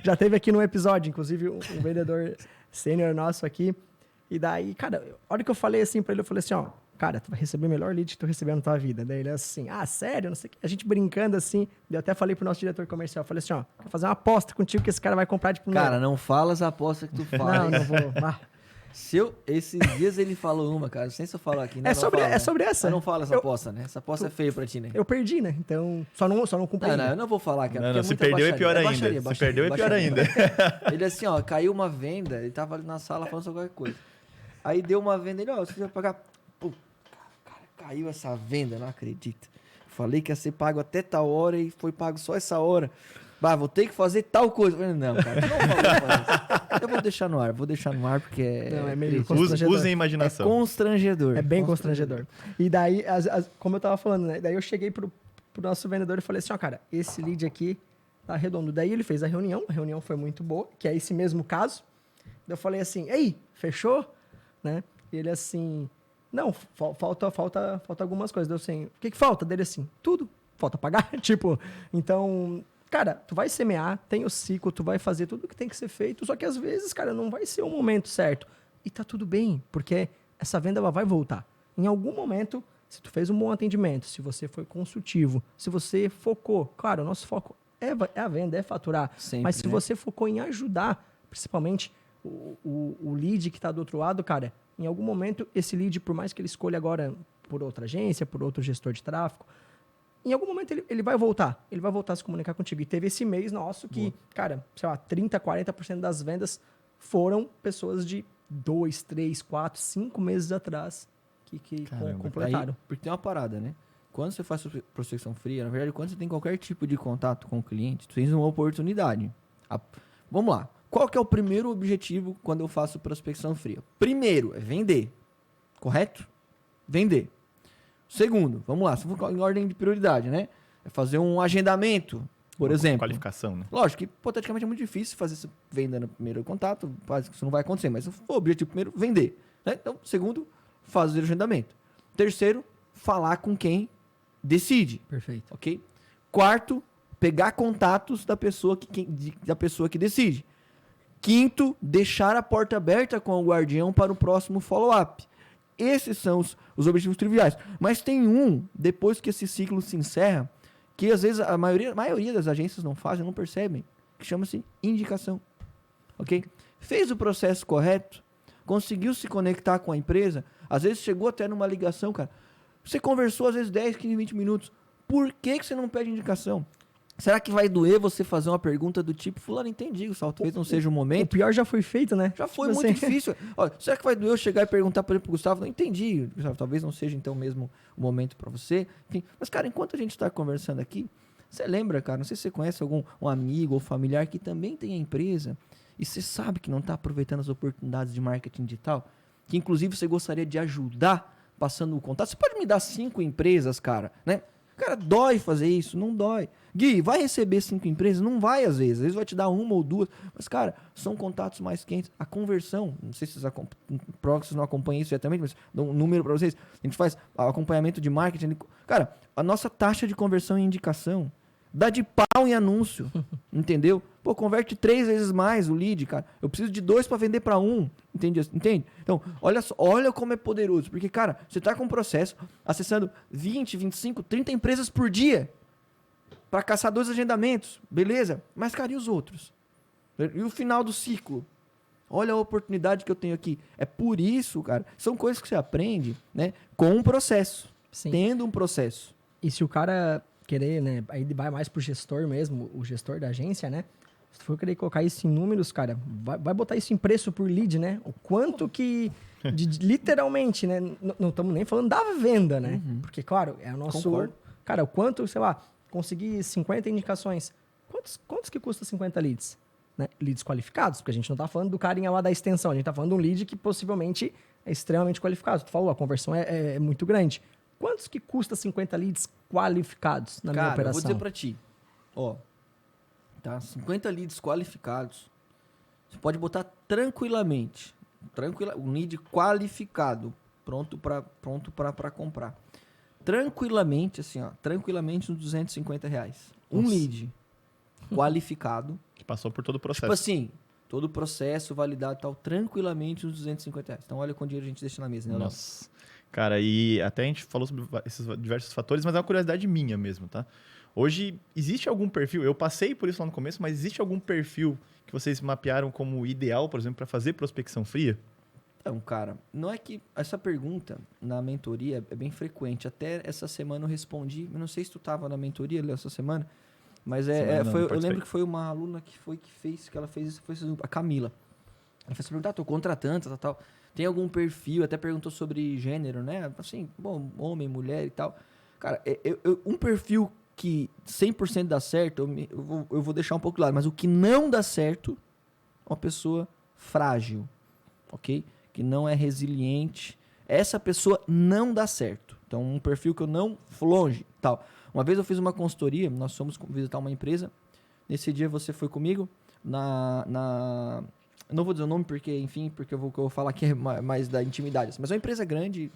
Já teve aqui no episódio, inclusive, um vendedor sênior nosso aqui. E daí, cara, a hora que eu falei assim para ele, eu falei assim, ó, cara, tu vai receber o melhor lead que tu recebeu na tua vida. Daí ele assim, sério? Não sei o que. A gente brincando assim, eu até falei pro nosso diretor comercial, eu falei assim, ó, vou fazer uma aposta contigo que esse cara vai comprar de primeira. Cara, não fala as apostas que tu faz. Não vou. Esses dias ele falou uma, cara, sem se eu falar aqui. Né? É sobre essa. Você não fala essa aposta, né? Essa aposta é feia pra ti, né? Eu perdi, né? Então, só não cumpri. Não, eu não vou falar, cara. Não, se perdeu é pior ainda. Se perdeu é pior ainda. Ele assim, ó, caiu uma venda, ele tava ali na sala falando sobre qualquer coisa. Aí deu uma venda, ele, ó, você vai pagar. Pô, cara, caiu essa venda, não acredito. Falei que ia ser pago até tal hora e foi pago só essa hora. Vou ter que fazer tal coisa. Eu falei, não, cara, tu não falou isso. Eu vou deixar no ar porque é meio usem a imaginação. É constrangedor. É bem constrangedor. E daí, como eu tava falando, né? Daí eu cheguei pro nosso vendedor e falei assim, ó, cara, esse lead aqui tá redondo. Daí ele fez a reunião foi muito boa, que é esse mesmo caso. Daí eu falei assim, ei, fechou? Né? E ele assim, não, falta algumas coisas. Deu assim, o que falta? Dele assim, tudo. Falta pagar, tipo, então... Cara, tu vai semear, tem o ciclo, tu vai fazer tudo o que tem que ser feito, só que às vezes, cara, não vai ser o momento certo. E tá tudo bem, porque essa venda ela vai voltar. Em algum momento, se tu fez um bom atendimento, se você foi consultivo, se você focou, claro, o nosso foco é a venda, é faturar. Sempre, mas se você focou em ajudar, principalmente o lead que tá do outro lado, cara, em algum momento esse lead, por mais que ele escolha agora por outra agência, por outro gestor de tráfego, em algum momento ele vai voltar. Ele vai voltar a se comunicar contigo. E teve esse mês nosso que, cara, sei lá, 30%, 40% das vendas foram pessoas de 2, 3, 4, 5 meses atrás que completaram. Aí, porque tem uma parada, né? Quando você faz prospecção fria, na verdade, quando você tem qualquer tipo de contato com o cliente, tu tens uma oportunidade. Vamos lá. Qual que é o primeiro objetivo quando eu faço prospecção fria? Primeiro, é vender. Correto? Vender. Segundo, vamos lá, se for em ordem de prioridade, né? É fazer um agendamento, por exemplo. Qualificação, né? Lógico que, hipoteticamente, é muito difícil fazer essa venda no primeiro contato, quase que isso não vai acontecer, mas o objetivo primeiro, vender. Né? Então, segundo, fazer o agendamento. Terceiro, falar com quem decide. Perfeito. Ok? Quarto, pegar contatos da pessoa que decide. Quinto, deixar a porta aberta com o guardião para o próximo follow-up. Esses são os objetivos triviais. Mas tem um, depois que esse ciclo se encerra, que às vezes a maioria das agências não fazem, não percebem, que chama-se indicação. Ok? Fez o processo correto, conseguiu se conectar com a empresa, às vezes chegou até numa ligação, cara. Você conversou às vezes 10, 15, 20 minutos. Por que você não pede indicação? Será que vai doer você fazer uma pergunta do tipo, fulano, entendi, talvez não seja o momento? O pior já foi feito, né? Já foi Tipo muito assim. difícil. Ó, será que vai doer eu chegar e perguntar, por exemplo, pro Gustavo? Não entendi, Gustavo, talvez não seja então mesmo o momento para você. Enfim, mas cara, enquanto a gente está conversando aqui, você lembra, cara, não sei se você conhece um amigo ou familiar que também tem a empresa e você sabe que não está aproveitando as oportunidades de marketing digital, que inclusive você gostaria de ajudar passando o contato. Você pode me dar 5 empresas, cara, né? Cara, dói fazer isso? Não dói. Gui, vai receber 5 empresas? Não vai às vezes vai te dar 1 ou 2. Mas, cara, são contatos mais quentes. A conversão, não sei se vocês não acompanham isso diretamente, mas dou um número para vocês. A gente faz acompanhamento de marketing. Cara, a nossa taxa de conversão em indicação dá de pau em anúncio, entendeu? Pô, converte 3 vezes mais o lead, cara. Eu preciso de 2 para vender para 1, entende? Então, olha como é poderoso. Porque, cara, você tá com um processo acessando 20, 25, 30 empresas por dia para caçar 2 agendamentos, beleza? Mas, cara, e os outros? E o final do ciclo? Olha a oportunidade que eu tenho aqui. É por isso, cara, são coisas que você aprende, né? Com um processo, Sim. tendo um processo. E se o cara querer, né, aí vai mais pro gestor mesmo, o gestor da agência, né? Se tu for querer colocar isso em números, cara, vai botar isso em preço por lead, né? O quanto que, literalmente, né? Não estamos nem falando da venda, né? Uhum. Porque, claro, é o nosso... Concordo. Cara, o quanto, sei lá, conseguir 50 indicações. Quantos que custa 50 leads? Né? Leads qualificados, porque a gente não tá falando do carinha lá da extensão, a gente tá falando de um lead que possivelmente é extremamente qualificado. Tu falou, a conversão é muito grande. Quantos que custa 50 leads qualificados na minha Cara, eu operação? vou dizer pra ti. Ó, tá? 50 leads qualificados. Você pode botar tranquilamente. Um lead qualificado. Pronto pra comprar. Tranquilamente, assim, ó. Tranquilamente uns R$250. Um Nossa. lead qualificado. Que passou por todo o processo. Tipo assim, todo o processo validado e tal. Tranquilamente uns R$250. Então olha quanto dinheiro a gente deixa na mesa, né? Nossa. Cara, e até a gente falou sobre esses diversos fatores, mas é uma curiosidade minha mesmo, tá? Hoje, existe algum perfil, eu passei por isso lá no começo, mas existe algum perfil que vocês mapearam como ideal, por exemplo, para fazer prospecção fria? Então, cara, não é que essa pergunta na mentoria é bem frequente. Até essa semana eu respondi, eu não sei se tu tava na mentoria essa semana, mas eu lembro que foi uma aluna que fez isso, foi a Camila. Ela fez essa pergunta, tô contratando, tal. Tem algum perfil, até perguntou sobre gênero, né? Assim, bom, homem, mulher e tal. Cara, um perfil que 100% dá certo, eu vou deixar um pouco de lado, mas o que não dá certo é uma pessoa frágil, ok? Que não é resiliente. Essa pessoa não dá certo. Então, um perfil que eu não fui longe, tal. Uma vez eu fiz uma consultoria, nós fomos visitar uma empresa. Nesse dia você foi comigo eu não vou dizer o nome porque, enfim, porque eu vou falar aqui mais da intimidade. Mas é uma empresa grande.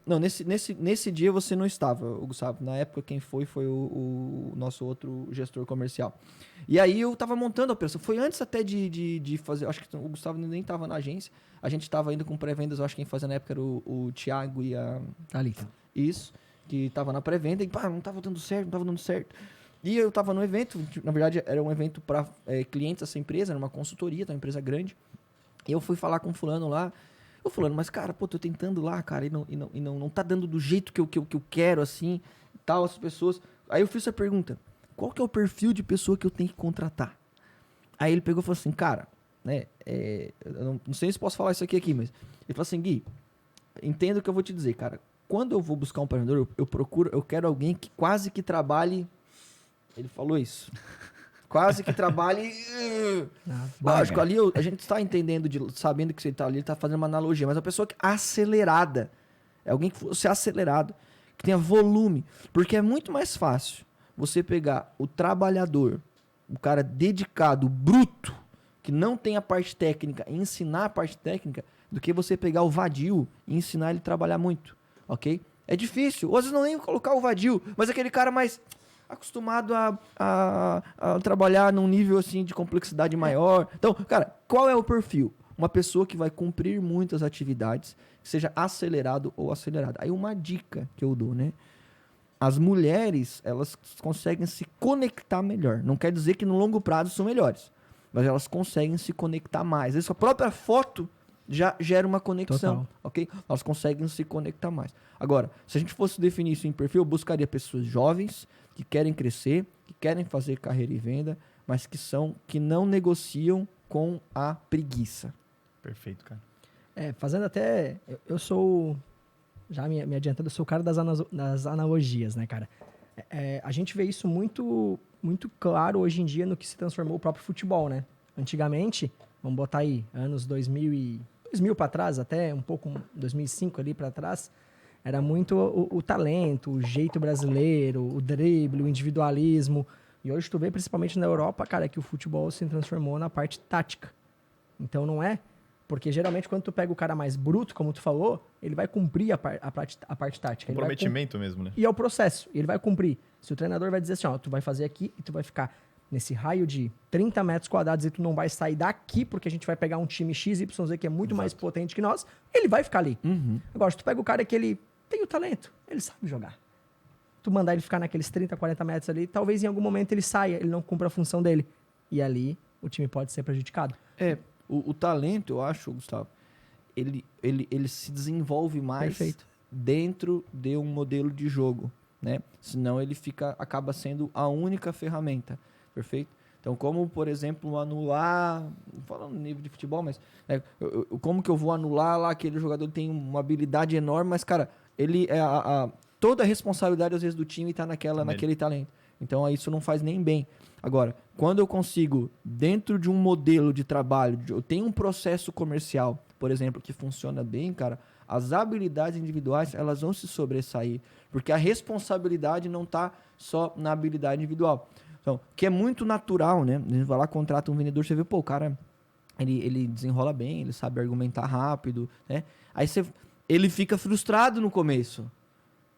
Não, nesse dia você não estava, Gustavo. Na época quem foi o nosso outro gestor comercial. E aí eu estava montando a operação. Foi antes até de fazer. Acho que o Gustavo nem estava na agência. A gente estava ainda com pré-vendas. Acho que quem fazia na época era o Thiago e a... Thalita. Isso. Que estava na pré-venda e não estava dando certo. E eu estava no evento. Na verdade era um evento para clientes dessa empresa. Era uma consultoria, uma empresa grande. E eu fui falar com o fulano lá. O fulano, mas cara, pô, tô tentando lá, cara, e não tá dando do jeito que eu quero, assim, e tal, as pessoas. Aí eu fiz essa pergunta, qual que é o perfil de pessoa que eu tenho que contratar? Aí ele pegou e falou assim, cara, né, eu não sei se posso falar isso aqui, mas ele falou assim, Gui, entenda o que eu vou te dizer, cara, quando eu vou buscar um vendedor, eu quero alguém que quase que trabalhe, ele falou isso, quase que trabalhe... Lógico, ali a gente está entendendo, sabendo que você está ali, ele está fazendo uma analogia, mas a pessoa acelerada, É alguém que fosse acelerado, que tenha volume. Porque é muito mais fácil você pegar o trabalhador, o cara dedicado, bruto, que não tem a parte técnica, e ensinar a parte técnica, do que você pegar o vadio e ensinar ele a trabalhar muito, ok? É difícil. Ou às vezes não nem colocar o vadio, mas aquele cara mais acostumado a trabalhar num nível assim de complexidade maior. Então, cara, qual é o perfil? Uma pessoa que vai cumprir muitas atividades, que seja acelerado ou acelerada. Aí uma dica que eu dou, né? As mulheres, elas conseguem se conectar melhor. Não quer dizer que no longo prazo são melhores, mas elas conseguem se conectar mais. Às vezes a própria foto já gera uma conexão, Total. ok? Elas conseguem se conectar mais. Agora, se a gente fosse definir isso em perfil, eu buscaria pessoas jovens, que querem crescer, que querem fazer carreira e venda, mas que não negociam com a preguiça. Perfeito, cara. Fazendo até... Eu sou... Já me adiantando, eu sou o cara das analogias, né, cara? A gente vê isso muito, muito claro hoje em dia no que se transformou o próprio futebol, né? Antigamente, vamos botar aí, anos 2000 para trás, até um pouco 2005 ali para trás, era muito o talento, o jeito brasileiro, o drible, o individualismo. E hoje tu vê, principalmente na Europa, cara, que o futebol se transformou na parte tática. Então não é... Porque geralmente quando tu pega o cara mais bruto, como tu falou, ele vai cumprir a parte tática. Comprometimento mesmo, né? E é o processo. Ele vai cumprir. Se o treinador vai dizer assim, ó, tu vai fazer aqui e tu vai ficar nesse raio de 30 metros quadrados e tu não vai sair daqui porque a gente vai pegar um time XYZ que é muito mais potente que nós, ele vai ficar ali. Agora, se tu pega o cara que ele tem o talento, ele sabe jogar. Tu mandar ele ficar naqueles 30, 40 metros ali, talvez em algum momento ele saia, ele não cumpra a função dele. E ali o time pode ser prejudicado. O talento, eu acho, Gustavo, ele se desenvolve mais Perfeito. dentro de um modelo de jogo, né? Senão ele acaba sendo a única ferramenta, perfeito? Então, como, por exemplo, anular, não falando no nível de futebol, mas como que eu vou anular lá aquele jogador que tem uma habilidade enorme, mas, cara, ele toda a responsabilidade, às vezes, do time está naquele talento. Então, isso não faz nem bem. Agora, quando eu consigo, dentro de um modelo de trabalho, eu tenho um processo comercial, por exemplo, que funciona bem, cara, as habilidades individuais, elas vão se sobressair, porque a responsabilidade não está só na habilidade individual. Então, que é muito natural, né? A gente vai lá, contrata um vendedor, você vê, pô, o cara, ele desenrola bem, ele sabe argumentar rápido, né? Aí ele fica frustrado no começo.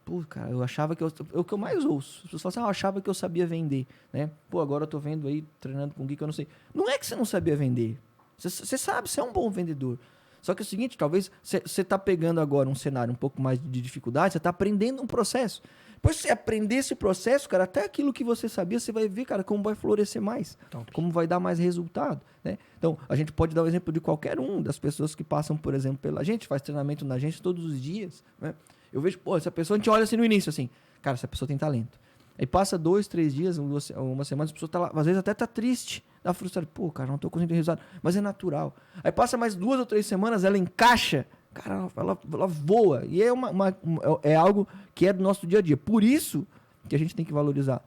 Pô, cara, eu achava que é o que eu mais ouço. As pessoas falam assim, eu achava que eu sabia vender, né? Pô, agora eu tô vendo aí, treinando com o Gui, que eu não sei. Não é que você não sabia vender. Você sabe, você é um bom vendedor. Só que é o seguinte, talvez você tá pegando agora um cenário um pouco mais de dificuldade, você tá aprendendo um processo. Depois que você aprender esse processo, cara, até aquilo que você sabia, você vai ver, cara, como vai florescer mais. Top. Como vai dar mais resultado, né? Então, a gente pode dar o exemplo de qualquer um das pessoas que passam, por exemplo, pela gente, faz treinamento na gente todos os dias, né? Eu vejo, pô, essa pessoa, a gente olha assim no início, assim, cara, essa pessoa tem talento. Aí passa 2, 3 dias, uma semana, essa pessoa tá lá, às vezes até tá triste, tá frustrada. Pô, cara, não tô conseguindo resultado. Mas é natural. Aí passa mais 2 ou 3 semanas, ela encaixa, cara, ela voa. E é algo que é do nosso dia a dia. Por isso que a gente tem que valorizar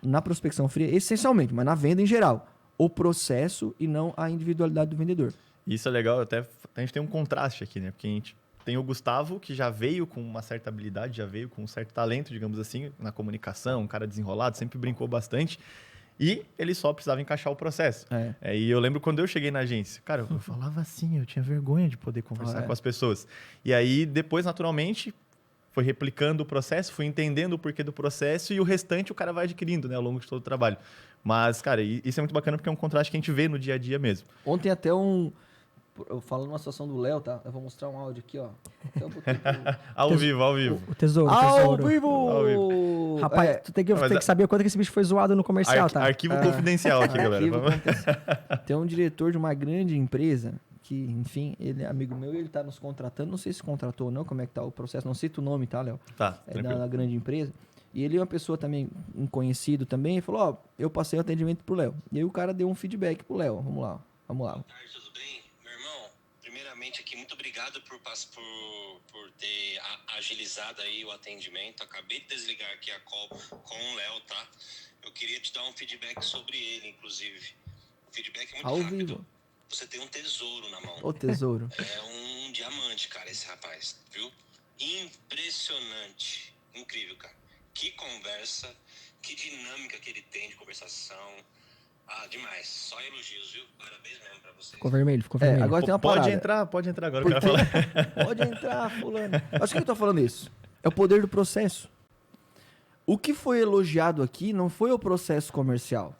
na prospecção fria, essencialmente, mas na venda em geral, o processo e não a individualidade do vendedor. Isso é legal, até a gente tem um contraste aqui, né? Porque a gente tem o Gustavo, que já veio com uma certa habilidade, já veio com um certo talento, digamos assim, na comunicação, um cara desenrolado, sempre brincou bastante. E ele só precisava encaixar o processo. E eu lembro quando eu cheguei na agência, cara, eu falava assim, eu tinha vergonha de poder conversar com as pessoas. E aí, depois, naturalmente, foi replicando o processo, fui entendendo o porquê do processo e o restante o cara vai adquirindo, né, ao longo de todo o trabalho. Mas, cara, isso é muito bacana porque é um contraste que a gente vê no dia a dia mesmo. Ontem até eu falando uma situação do Léo, tá? Eu vou mostrar um áudio aqui, ó. Até um pouquinho Ao vivo. O tesouro. Ao vivo! Rapaz, tu tem que saber o quanto que esse bicho foi zoado no comercial, tá? Arquivo confidencial aqui, galera. Tem um diretor de uma grande empresa que, enfim, ele é amigo meu e ele tá nos contratando. Não sei se contratou ou não, como é que tá o processo. Não cito o nome, tá, Léo? Tá, tranquilo. Da grande empresa. E ele é uma pessoa também, um conhecido também, e falou, ó, eu passei o atendimento pro Léo. E aí o cara deu um feedback pro Léo. Vamos lá. Boa tarde, tudo bem? Meu irmão, primeiramente aqui, muito obrigado por ter agilizado aí o atendimento. Acabei de desligar aqui a call com o Léo, tá? Eu queria te dar um feedback sobre ele, inclusive. O feedback é muito Ao rápido. vivo. Você tem um tesouro na mão. O tesouro. É um diamante, cara, esse rapaz, viu? impressionante. Incrível, cara. Que conversa, que dinâmica que ele tem de conversação. Demais. Só elogios, viu? Parabéns mesmo pra vocês. Ficou vermelho, ficou vermelho. Agora tem uma parada. Pode entrar agora, Porque- eu quero falar. Pode entrar, fulano. Acho que eu tô falando isso. É o poder do processo. O que foi elogiado aqui não foi o processo comercial.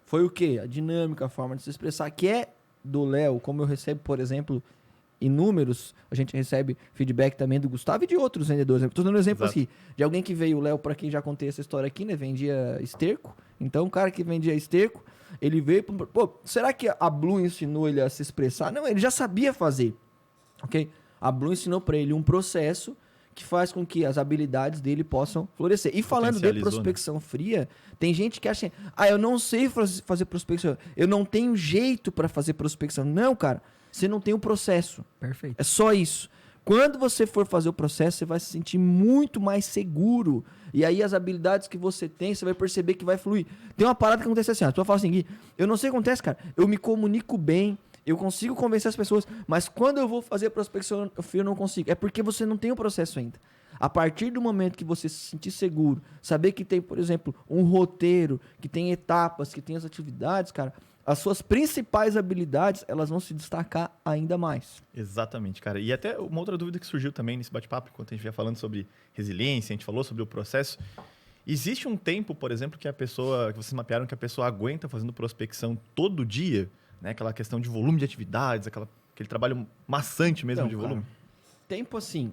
Foi o quê? A dinâmica, a forma de se expressar, que é do Léo, como eu recebo, por exemplo, inúmeros, a gente recebe feedback também do Gustavo e de outros vendedores. Estou dando um exemplo Exato. aqui, de alguém que veio, o Léo, para quem já contei essa história aqui, né? Vendia esterco. Então, o cara que vendia esterco, ele veio, pô, será que a Blue ensinou ele a se expressar? Não, ele já sabia fazer, ok? A Blue ensinou para ele um processo que faz com que as habilidades dele possam florescer. E falando de Potencializou, prospecção fria, tem gente que acha assim, eu não sei fazer prospecção, eu não tenho jeito para fazer prospecção. Não, cara, você não tem o processo. Perfeito. É só isso. Quando você for fazer o processo, você vai se sentir muito mais seguro. E aí as habilidades que você tem, você vai perceber que vai fluir. Tem uma parada que acontece assim, a pessoa fala assim, Gui, eu não sei o que acontece, cara, eu me comunico bem, eu consigo convencer as pessoas, mas quando eu vou fazer a prospecção, eu não consigo. É porque você não tem o processo ainda. A partir do momento que você se sentir seguro, saber que tem, por exemplo, um roteiro, que tem etapas, que tem as atividades, cara, as suas principais habilidades, elas vão se destacar ainda mais. Exatamente, cara. E até uma outra dúvida que surgiu também nesse bate-papo, enquanto a gente ia falando sobre resiliência, a gente falou sobre o processo. Existe um tempo, por exemplo, que vocês mapearam que a pessoa aguenta fazendo prospecção todo dia, né? Aquela questão de volume de atividades, aquele trabalho maçante mesmo Então, de volume. cara, tempo assim,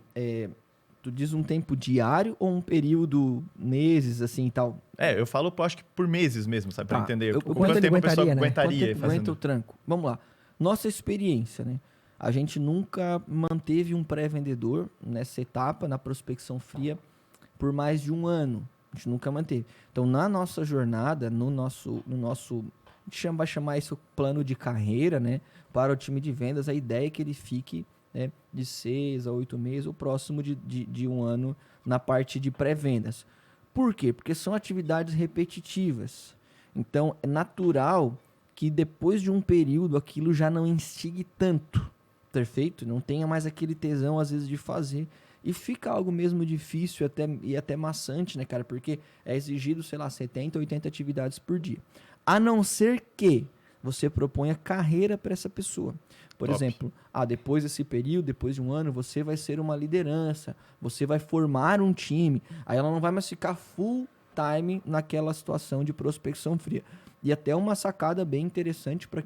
tu diz um tempo diário ou um período, meses, assim e tal? Eu falo, acho que por meses mesmo, sabe? Pra Tá, entender eu- quanto quanto ele tempo a pessoa aguentaria, né? aguentaria Quanto tempo aguenta fazendo. o tranco? Vamos lá. Nossa experiência, né? A gente nunca manteve um pré-vendedor nessa etapa, na prospecção fria, por mais de um ano. A gente nunca manteve. Então, na nossa jornada, no nosso a gente vai chamar isso plano de carreira, né? Para o time de vendas, a ideia é que ele fique, né, de 6 a 8 meses, ou próximo de um ano na parte de pré-vendas. Por quê? Porque são atividades repetitivas. Então, é natural que depois de um período aquilo já não instigue tanto, perfeito? Não tenha mais aquele tesão, às vezes, de fazer. E fica algo mesmo difícil e até maçante, né, cara? Porque é exigido, sei lá, 70, 80 atividades por dia. A não ser que você proponha carreira para essa pessoa. Por Top. exemplo, depois desse período, depois de um ano, você vai ser uma liderança, você vai formar um time. Aí ela não vai mais ficar full time naquela situação de prospecção fria. E até uma sacada bem interessante para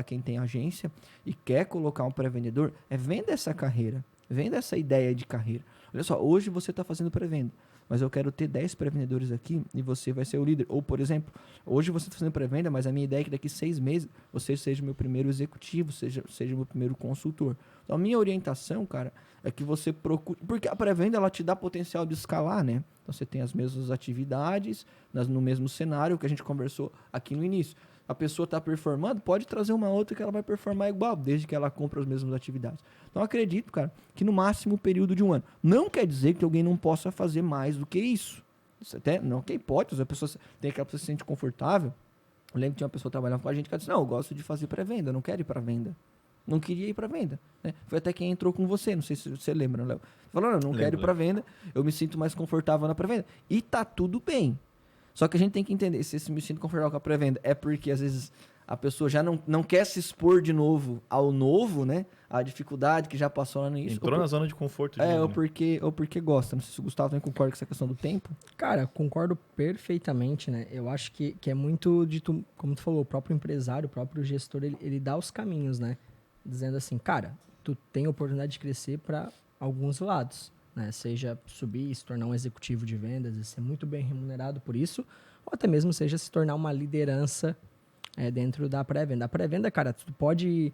quem tem agência e quer colocar um pré-vendedor é venda essa carreira, venda essa ideia de carreira. Olha só, hoje você está fazendo pré-venda, mas eu quero ter 10 pré-vendedores aqui e você vai ser o líder. Ou, por exemplo, hoje você está fazendo pré-venda, mas a minha ideia é que daqui 6 meses você seja o meu primeiro executivo, seja o meu primeiro consultor. Então, a minha orientação, cara, é que você procure... Porque a pré-venda, ela te dá potencial de escalar, né? Então, você tem as mesmas atividades, no mesmo cenário que a gente conversou aqui no início. A pessoa está performando, pode trazer uma outra que ela vai performar igual, desde que ela compre as mesmas atividades. Então, acredito, cara, que no máximo um período de um ano. Não quer dizer que alguém não possa fazer mais do que isso. Isso até não que é hipótese, a pessoa tem aquela pessoa que se sente confortável. Eu lembro que tinha uma pessoa trabalhando com a gente que disse, não, eu gosto de fazer pré-venda, eu não quero ir para venda. Não queria ir para venda, né? Foi até quem entrou com você, não sei se você lembra, Léo. Falou, não quero ir para venda, eu me sinto mais confortável na pré-venda. E tá tudo bem. Só que a gente tem que entender, se me sinto confortável com a pré-venda, é porque às vezes a pessoa já não quer se expor de novo ao novo, né? A dificuldade que já passou lá no início. Entrou na zona de conforto. De ou novo, né? porque gosta. Não sei se o Gustavo também concorda com essa questão do tempo. Cara, concordo perfeitamente, né? Eu acho que é muito de como tu falou, o próprio empresário, o próprio gestor, ele dá os caminhos, né? Dizendo assim, cara, tu tem oportunidade de crescer para alguns lados, né? Seja subir, se tornar um executivo de vendas e ser muito bem remunerado por isso, ou até mesmo seja se tornar uma liderança dentro da pré-venda. A pré-venda, cara, tu pode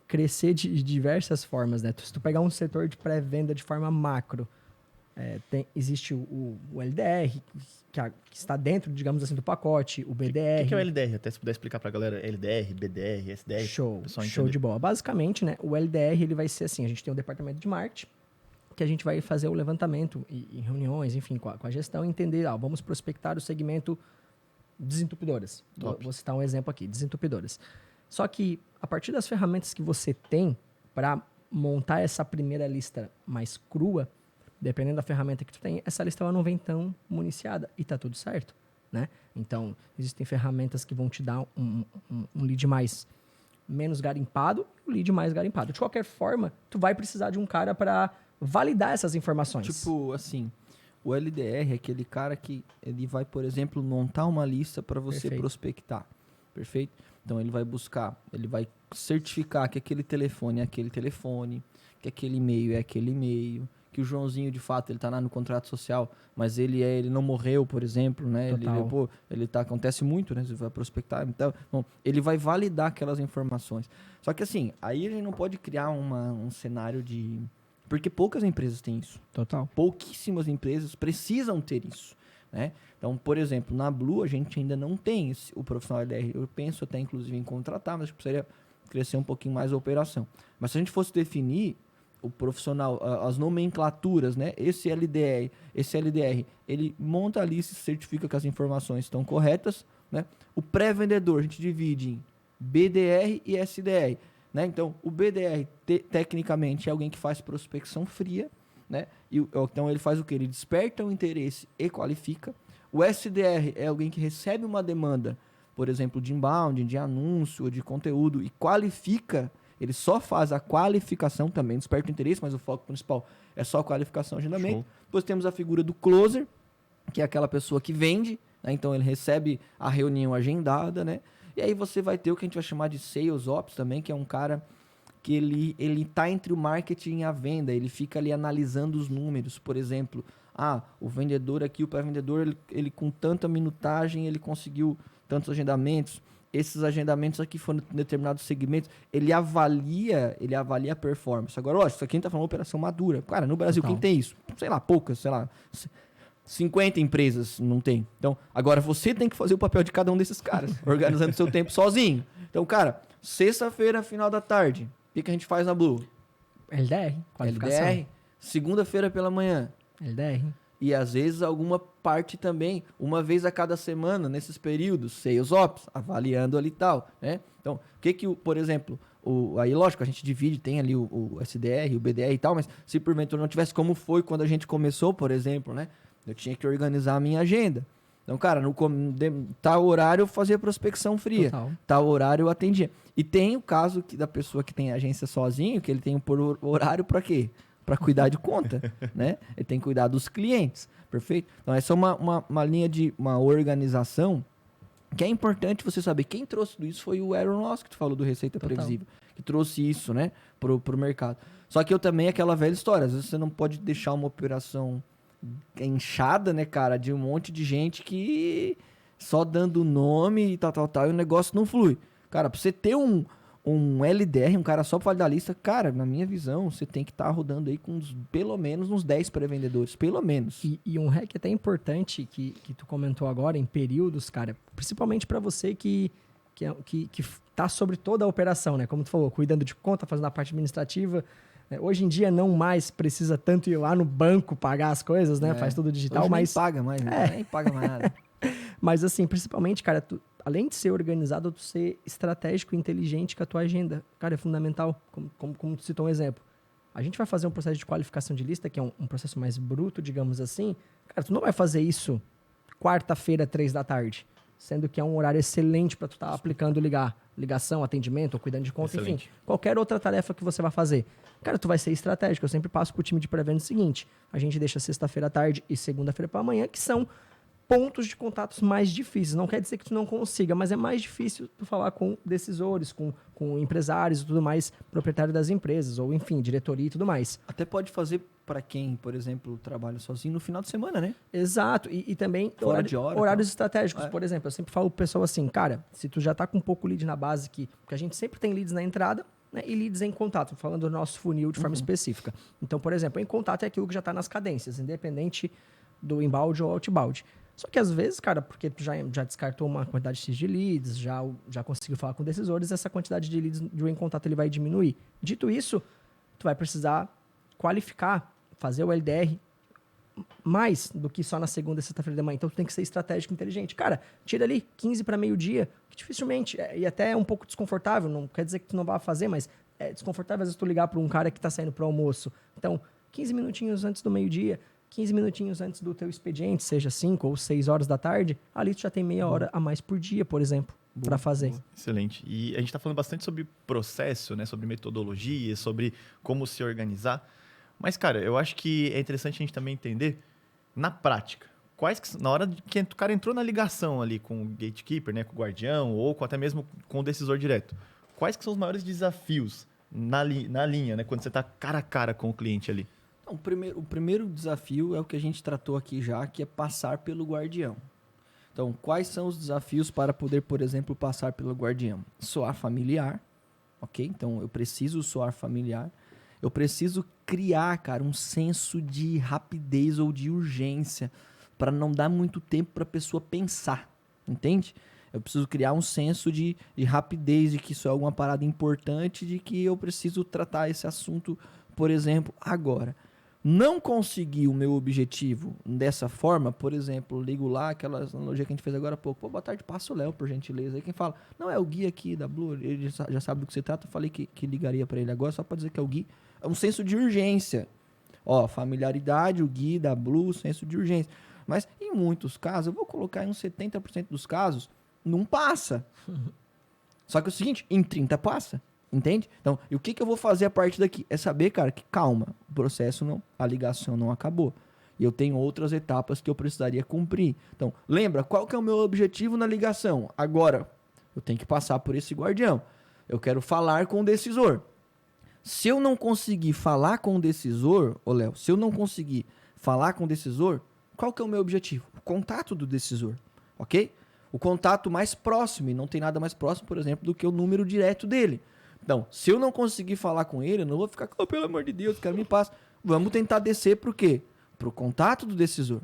crescer de diversas formas, né? Se tu pegar um setor de pré-venda de forma macro, existe o LDR, que está dentro, digamos assim, do pacote, o BDR. O que é o LDR? Até se puder explicar pra galera, LDR, BDR, SDR. Show, pessoal show entender. de bola. Basicamente, né, o LDR ele vai ser assim, a gente tem um departamento de marketing, que a gente vai fazer o levantamento em reuniões, enfim, com a gestão, entender, vamos prospectar o segmento desentupidoras. Vou citar um exemplo aqui, desentupidoras. Só que, a partir das ferramentas que você tem para montar essa primeira lista mais crua, dependendo da ferramenta que tu tem, essa lista ela não vem tão municiada e tá tudo certo, né? Então, existem ferramentas que vão te dar um lead menos garimpado e um lead mais garimpado. De qualquer forma, tu vai precisar de um cara para validar essas informações. Tipo, assim, o LDR é aquele cara que ele vai, por exemplo, montar uma lista para você Perfeito. prospectar. Perfeito? Então ele vai buscar, ele vai certificar que aquele telefone é aquele telefone, que aquele e-mail é aquele e-mail, que o Joãozinho, de fato, ele tá lá no contrato social, mas ele não morreu, por exemplo, né? Total. Acontece muito, né? Você vai prospectar, então, bom, ele vai validar aquelas informações. Só que assim, aí a gente não pode criar um cenário de... Porque poucas empresas têm isso. Total. Pouquíssimas empresas precisam ter isso, né? Então, por exemplo, na Blue a gente ainda não tem o profissional LDR. Eu penso até, inclusive, em contratar, mas precisaria crescer um pouquinho mais a operação. Mas se a gente fosse definir o profissional, as nomenclaturas, né? Esse LDR, ele monta a lista e certifica que as informações estão corretas, né? O pré-vendedor a gente divide em BDR e SDR, né? Então, o BDR, tecnicamente, é alguém que faz prospecção fria, né? Então, ele faz o quê? Ele desperta o interesse e qualifica. O SDR é alguém que recebe uma demanda, por exemplo, de inbound, de anúncio ou de conteúdo e qualifica. Ele só faz a qualificação também, desperta o interesse, mas o foco principal é só qualificação e agendamento. Show. Depois temos a figura do closer, que é aquela pessoa que vende, né? Então ele recebe a reunião agendada, né? E aí você vai ter o que a gente vai chamar de Sales Ops também, que é um cara que ele tá entre o marketing e a venda, ele fica ali analisando os números, por exemplo, o vendedor aqui, o pré-vendedor, ele com tanta minutagem, ele conseguiu tantos agendamentos, esses agendamentos aqui foram em determinados segmentos, ele avalia a performance. Agora, lógico, isso aqui a gente tá falando de operação madura. Cara, no Brasil, Total. quem tem isso? Sei lá, poucas, 50 empresas não tem. Então, agora você tem que fazer o papel de cada um desses caras, organizando seu tempo sozinho. Então, cara, sexta-feira, final da tarde, o que a gente faz na Blue? LDR, qualificação. LDR. Segunda-feira pela manhã. LDR. E às vezes alguma parte também, uma vez a cada semana, nesses períodos, Sales Ops, avaliando ali e tal, né? Então, por exemplo, aí lógico, a gente divide, tem ali o SDR, o BDR e tal, mas se porventura não tivesse como foi quando a gente começou, por exemplo, né? Eu tinha que organizar a minha agenda. Então, cara, tal horário eu fazia prospecção fria, Total. tal horário eu atendia. E tem o caso da pessoa que tem agência sozinho, que ele tem por horário para quê? Para cuidar de conta, né? Ele tem que cuidar dos clientes, perfeito? Então, essa é uma linha de uma organização que é importante você saber. Quem trouxe tudo isso foi o Aaron Ross, que tu falou do Receita Total. Previsível, que trouxe isso, né, pro mercado. Só que eu também, aquela velha história, às vezes você não pode deixar uma operação inchada, né, cara, de um monte de gente que só dando nome e tal, e o negócio não flui. Cara, pra você ter um LDR, um cara só pra validar a lista, cara, na minha visão, você tem que estar rodando aí com pelo menos uns 10 pré-vendedores, pelo menos. E um hack até importante que tu comentou agora, em períodos, cara, principalmente para você que tá sobre toda a operação, né? Como tu falou, cuidando de conta, fazendo a parte administrativa. Né? Hoje em dia não mais precisa tanto ir lá no banco pagar as coisas, né? Faz tudo digital, Hoje mas... nem paga mais, né? Nem paga mais nada. Mas assim, principalmente, cara, além de ser organizado, tu ser estratégico e inteligente com a tua agenda. Cara, é fundamental. Como tu citou um exemplo. A gente vai fazer um processo de qualificação de lista, que é um processo mais bruto, digamos assim. Cara, tu não vai fazer isso quarta-feira, 3 da tarde. Sendo que é um horário excelente para tu estar aplicando ligação, atendimento, ou cuidando de conta, Excelente. enfim. Qualquer outra tarefa que você vai fazer. Cara, tu vai ser estratégico. Eu sempre passo pro time de pré-venda o seguinte. A gente deixa sexta-feira à tarde e segunda-feira para amanhã, que são pontos de contatos mais difíceis. Não quer dizer que tu não consiga, mas é mais difícil tu falar com decisores, com empresários e tudo mais, proprietário das empresas, ou enfim, diretoria e tudo mais. Até pode fazer para quem, por exemplo, trabalha sozinho no final de semana, né? Exato. E também Fora de hora, horários tal. estratégicos. Por exemplo, eu sempre falo pro pessoal assim, cara, se tu já tá com pouco lead na base, porque a gente sempre tem leads na entrada, né, e leads em contato, falando do nosso funil de forma específica. Então, por exemplo, em contato é aquilo que já tá nas cadências, independente do inbound ou outbound. Só que às vezes, cara, porque tu já descartou uma quantidade X de leads, já conseguiu falar com decisores, essa quantidade de leads do em contato ele vai diminuir. Dito isso, tu vai precisar qualificar, fazer o LDR mais do que só na segunda e sexta-feira de manhã. Então tu tem que ser estratégico e inteligente. Cara, tira ali 15 para meio-dia, que dificilmente, e até é um pouco desconfortável, não quer dizer que tu não vá fazer, mas é desconfortável às vezes tu ligar para um cara que tá saindo pro almoço. Então, 15 minutinhos antes do meio-dia, 15 minutinhos antes do teu expediente, seja 5 ou 6 horas da tarde, ali tu já tem meia hora a mais por dia, por exemplo, para fazer. Excelente. E a gente está falando bastante sobre processo, né? Sobre metodologia, sobre como se organizar. Mas, cara, eu acho que é interessante a gente também entender, na prática, na hora que o cara entrou na ligação ali com o gatekeeper, né? Com o guardião, ou até mesmo com o decisor direto, quais que são os maiores desafios na linha, né? Quando você está cara a cara com o cliente ali? Então, o primeiro desafio é o que a gente tratou aqui já, que é passar pelo guardião. Então, quais são os desafios para poder, por exemplo, passar pelo guardião? Soar familiar, ok? Então, eu preciso soar familiar. Eu preciso criar, cara, um senso de rapidez ou de urgência para não dar muito tempo para a pessoa pensar, entende? Eu preciso criar um senso de rapidez, de que isso é alguma parada importante, de que eu preciso tratar esse assunto, por exemplo, agora. Não conseguir o meu objetivo dessa forma, por exemplo, ligo lá, aquela analogia que a gente fez agora há pouco. Pô, boa tarde, passa o Léo, por gentileza. Aí quem fala, não, é o Gui aqui da Blue, ele já sabe do que se trata. Eu falei que ligaria para ele agora, só para dizer que é o Gui. É um senso de urgência. Ó, familiaridade, o Gui da Blue, senso de urgência. Mas em muitos casos, eu vou colocar em uns 70% dos casos, não passa. Só que é o seguinte, em 30 passa. Entende? Então, e o que eu vou fazer a partir daqui? É saber, cara, que calma, o processo não, a ligação não acabou. E eu tenho outras etapas que eu precisaria cumprir. Então, lembra, qual que é o meu objetivo na ligação? Agora, eu tenho que passar por esse guardião. Eu quero falar com o decisor. Se eu não conseguir falar com o decisor, ô Léo, se eu não conseguir falar com o decisor, qual que é o meu objetivo? O contato do decisor, ok? O contato mais próximo, e não tem nada mais próximo, por exemplo, do que o número direto dele. Então, se eu não conseguir falar com ele, eu não vou ficar, oh, pelo amor de Deus, cara, me passa. Vamos tentar descer para o quê? Para o contato do decisor.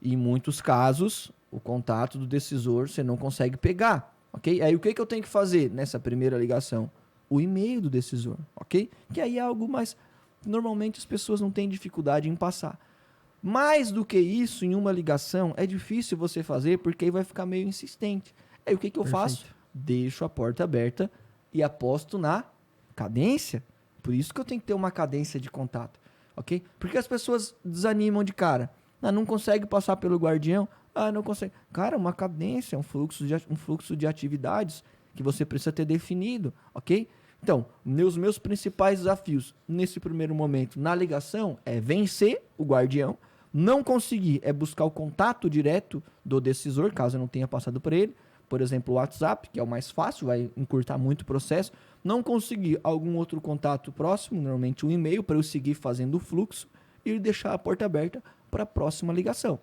E em muitos casos, o contato do decisor você não consegue pegar, ok? Aí o que eu tenho que fazer nessa primeira ligação? O e-mail do decisor, ok? Que aí é algo mais... Normalmente as pessoas não têm dificuldade em passar. Mais do que isso, em uma ligação, é difícil você fazer porque aí vai ficar meio insistente. Aí o que eu faço? Deixo a porta aberta e aposto na cadência. Por isso que eu tenho que ter uma cadência de contato, ok? Porque as pessoas desanimam de cara. Ah, não consegue passar pelo guardião? Ah, não consegue. Cara, uma cadência, um fluxo de atividades que você precisa ter definido, ok? Então, meus principais desafios nesse primeiro momento na ligação é vencer o guardião. Não conseguir é buscar o contato direto do decisor, caso eu não tenha passado por ele. Por exemplo, o WhatsApp, que é o mais fácil, vai encurtar muito o processo. Não conseguir algum outro contato próximo, normalmente um e-mail, para eu seguir fazendo o fluxo e deixar a porta aberta para a próxima ligação.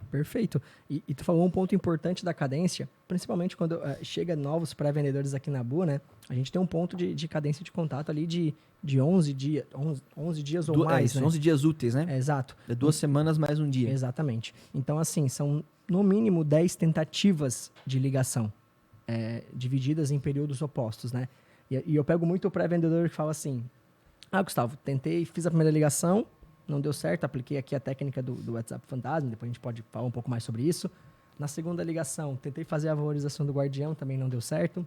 Perfeito. E tu falou um ponto importante da cadência, principalmente quando chega novos pré-vendedores aqui na Blue, né? A gente tem um ponto de cadência de contato ali de 11 dias ou mais, né? 11 dias úteis, né? Exato. É 2 semanas mais um dia. Exatamente. Então, assim, são no mínimo 10 tentativas de ligação, divididas em períodos opostos, né? E eu pego muito o pré-vendedor que fala assim, Gustavo, tentei, fiz a primeira ligação, não deu certo, apliquei aqui a técnica do WhatsApp Fantasma, depois a gente pode falar um pouco mais sobre isso. Na segunda ligação, tentei fazer a valorização do guardião, também não deu certo.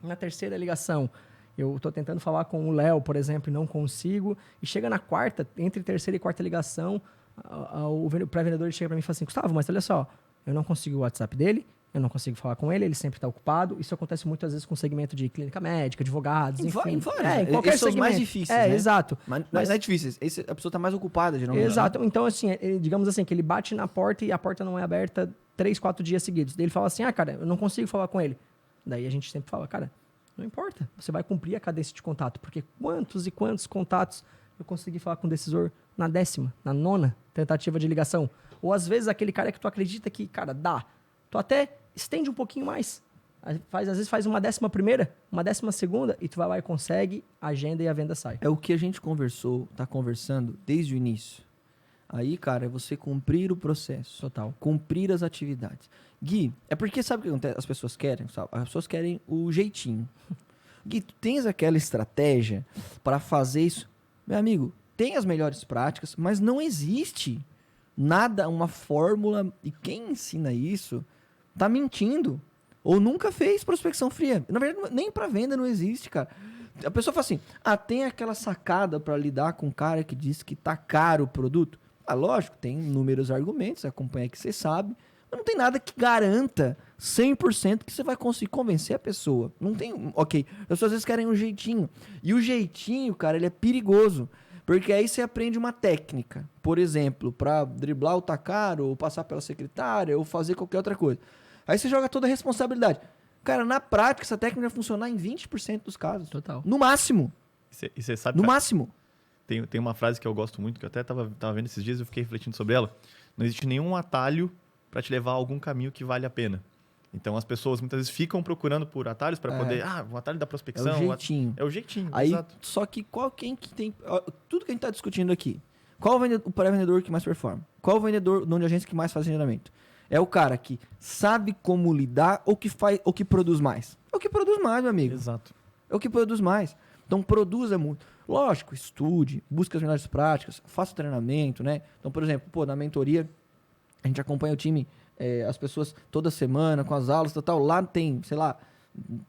Na terceira ligação, eu estou tentando falar com o Léo, por exemplo, e não consigo. E chega na quarta, entre terceira e quarta ligação, o pré-vendedor chega para mim e fala assim, Gustavo, mas olha só, eu não consigo o WhatsApp dele, eu não consigo falar com ele, ele sempre está ocupado. Isso acontece muitas vezes com o segmento de clínica médica, advogados, enfim. Em qualquer esses são os mais difíceis, né? Exato. Mas não é difícil, a pessoa está mais ocupada, geralmente. Exato. Então, assim, digamos assim, que ele bate na porta e a porta não é aberta 3, 4 dias seguidos. Daí ele fala assim, cara, eu não consigo falar com ele. Daí a gente sempre fala, cara, não importa, você vai cumprir a cadência de contato, porque quantos e quantos contatos eu consegui falar com o decisor na 10ª, na 9ª tentativa de ligação? Ou às vezes aquele cara que tu acredita que, cara, dá, tu até estende um pouquinho mais, às vezes faz uma 11ª, uma 12ª e tu vai lá e consegue, agenda e a venda sai. É o que a gente tá conversando desde o início. Aí, cara, é você cumprir o processo. Total. Cumprir as atividades. Gui, é porque sabe o que acontece? As pessoas querem? Sabe? As pessoas querem o jeitinho. Gui, tu tens aquela estratégia para fazer isso? Meu amigo, tem as melhores práticas, mas não existe nada, uma fórmula, e quem ensina isso tá mentindo. Ou nunca fez prospecção fria. Na verdade, nem para venda não existe, cara. A pessoa fala assim, tem aquela sacada para lidar com um cara que diz que tá caro o produto? Lógico, tem inúmeros argumentos, acompanha que você sabe, mas não tem nada que garanta 100% que você vai conseguir convencer a pessoa. Não tem, ok, as pessoas às vezes querem um jeitinho, e o jeitinho, cara, ele é perigoso, porque aí você aprende uma técnica, por exemplo, para driblar o tá caro, ou passar pela secretária, ou fazer qualquer outra coisa. Aí você joga toda a responsabilidade. Cara, na prática, essa técnica vai funcionar em 20% dos casos. Total. No máximo. E você sabe, No cara, máximo. tem uma frase que eu gosto muito, que eu até tava vendo esses dias e eu fiquei refletindo sobre ela. Não existe nenhum atalho para te levar a algum caminho que vale a pena. Então, as pessoas muitas vezes ficam procurando por atalhos para poder... o atalho da prospecção... É o jeitinho. É o jeitinho, Aí, exato. só que quem que tem... Tudo que a gente tá discutindo aqui. Qual o pré-vendedor que mais performa? Qual o vendedor, dono de agência que mais faz agendamento? É o cara que sabe como lidar ou que produz mais? É o que produz mais, meu amigo. Exato. É o que produz mais. Então, produza muito. Lógico, estude, busque as melhores práticas, faça treinamento, né? Então, por exemplo, na mentoria, a gente acompanha o time, as pessoas toda semana, com as aulas e tal. Lá tem, sei lá,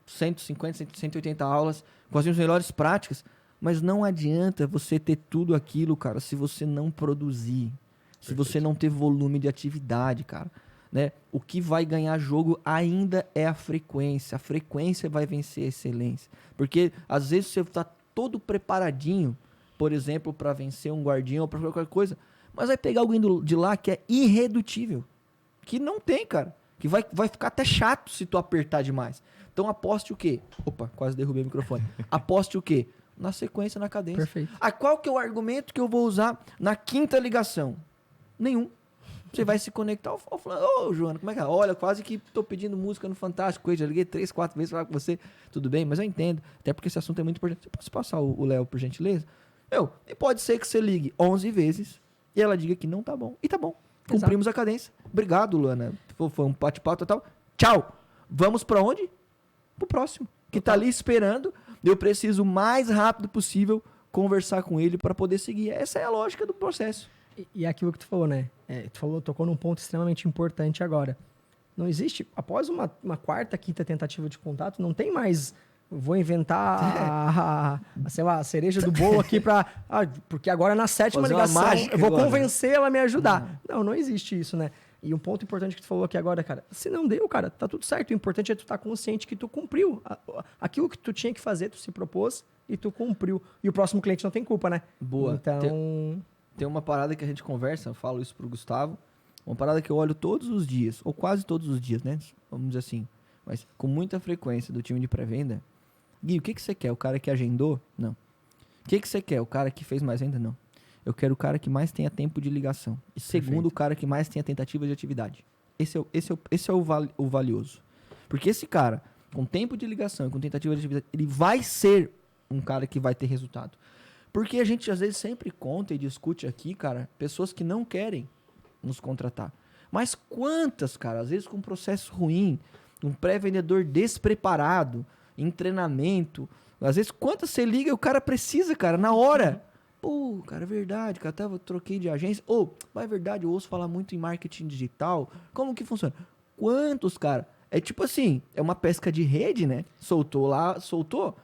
150, 180 aulas com as melhores práticas. Mas não adianta você ter tudo aquilo, cara, se você não produzir. Se você não ter volume de atividade, cara. Né? O que vai ganhar jogo ainda é a frequência. A frequência vai vencer a excelência. Porque às vezes você está todo preparadinho, por exemplo, para vencer um guardinha ou para qualquer coisa, mas vai pegar alguém de lá que é irredutível. Que não tem, cara. Que vai ficar até chato se tu apertar demais. Então aposte o quê? Opa, quase derrubei o microfone. Aposte o quê? Na sequência, na cadência. Perfeito. Qual que é o argumento que eu vou usar na quinta ligação? Nenhum. Você vai se conectar falando, Joana, como é que é? Olha, quase que tô pedindo música no Fantástico, eu já liguei 3, 4 vezes pra falar com você, tudo bem, mas eu entendo, até porque esse assunto é muito importante. Você pode passar o Léo, por gentileza? E pode ser que você ligue 11 vezes e ela diga que não tá bom. E tá bom. Cumprimos a cadência. Obrigado, Luana. Foi um bate-papo total. Tchau. Vamos pra onde? Pro próximo. Que tá ali esperando. Eu preciso o mais rápido possível conversar com ele para poder seguir. Essa é a lógica do processo. E é aquilo que tu falou, né? Tocou num ponto extremamente importante agora. Não existe, após uma quarta, quinta tentativa de contato, não tem mais, vou inventar sei lá, a cereja do bolo aqui porque agora na sétima fazer uma ligação mágica eu vou agora. convencer ela a me ajudar. Não existe isso, né? E um ponto importante que tu falou aqui agora, cara, se não deu, cara, tá tudo certo. O importante é tu estar consciente que tu cumpriu. Aquilo que tu tinha que fazer, tu se propôs e tu cumpriu. E o próximo cliente não tem culpa, né? Boa. Então... Tem uma parada que a gente conversa, eu falo isso pro Gustavo, uma parada que eu olho todos os dias, ou quase todos os dias, né? Vamos dizer assim, mas com muita frequência do time de pré-venda. Gui, o que você quer? O cara que agendou? Não. O que você quer? O cara que fez mais venda? Não. Eu quero o cara que mais tenha tempo de ligação. E segundo, o cara que mais tenha tentativa de atividade. Esse é o valioso. Porque esse cara, com tempo de ligação e com tentativa de atividade, ele vai ser um cara que vai ter resultado. Porque a gente, às vezes, sempre conta e discute aqui, cara, pessoas que não querem nos contratar. Mas quantas, cara, às vezes com um processo ruim, um pré-vendedor despreparado, em treinamento, às vezes quantas você liga e o cara precisa, cara, na hora. Pô, cara, é verdade, cara, até eu troquei de agência. Mas é verdade, eu ouço falar muito em marketing digital. Como que funciona? Quantos, cara? É tipo assim, é uma pesca de rede, né? Soltou,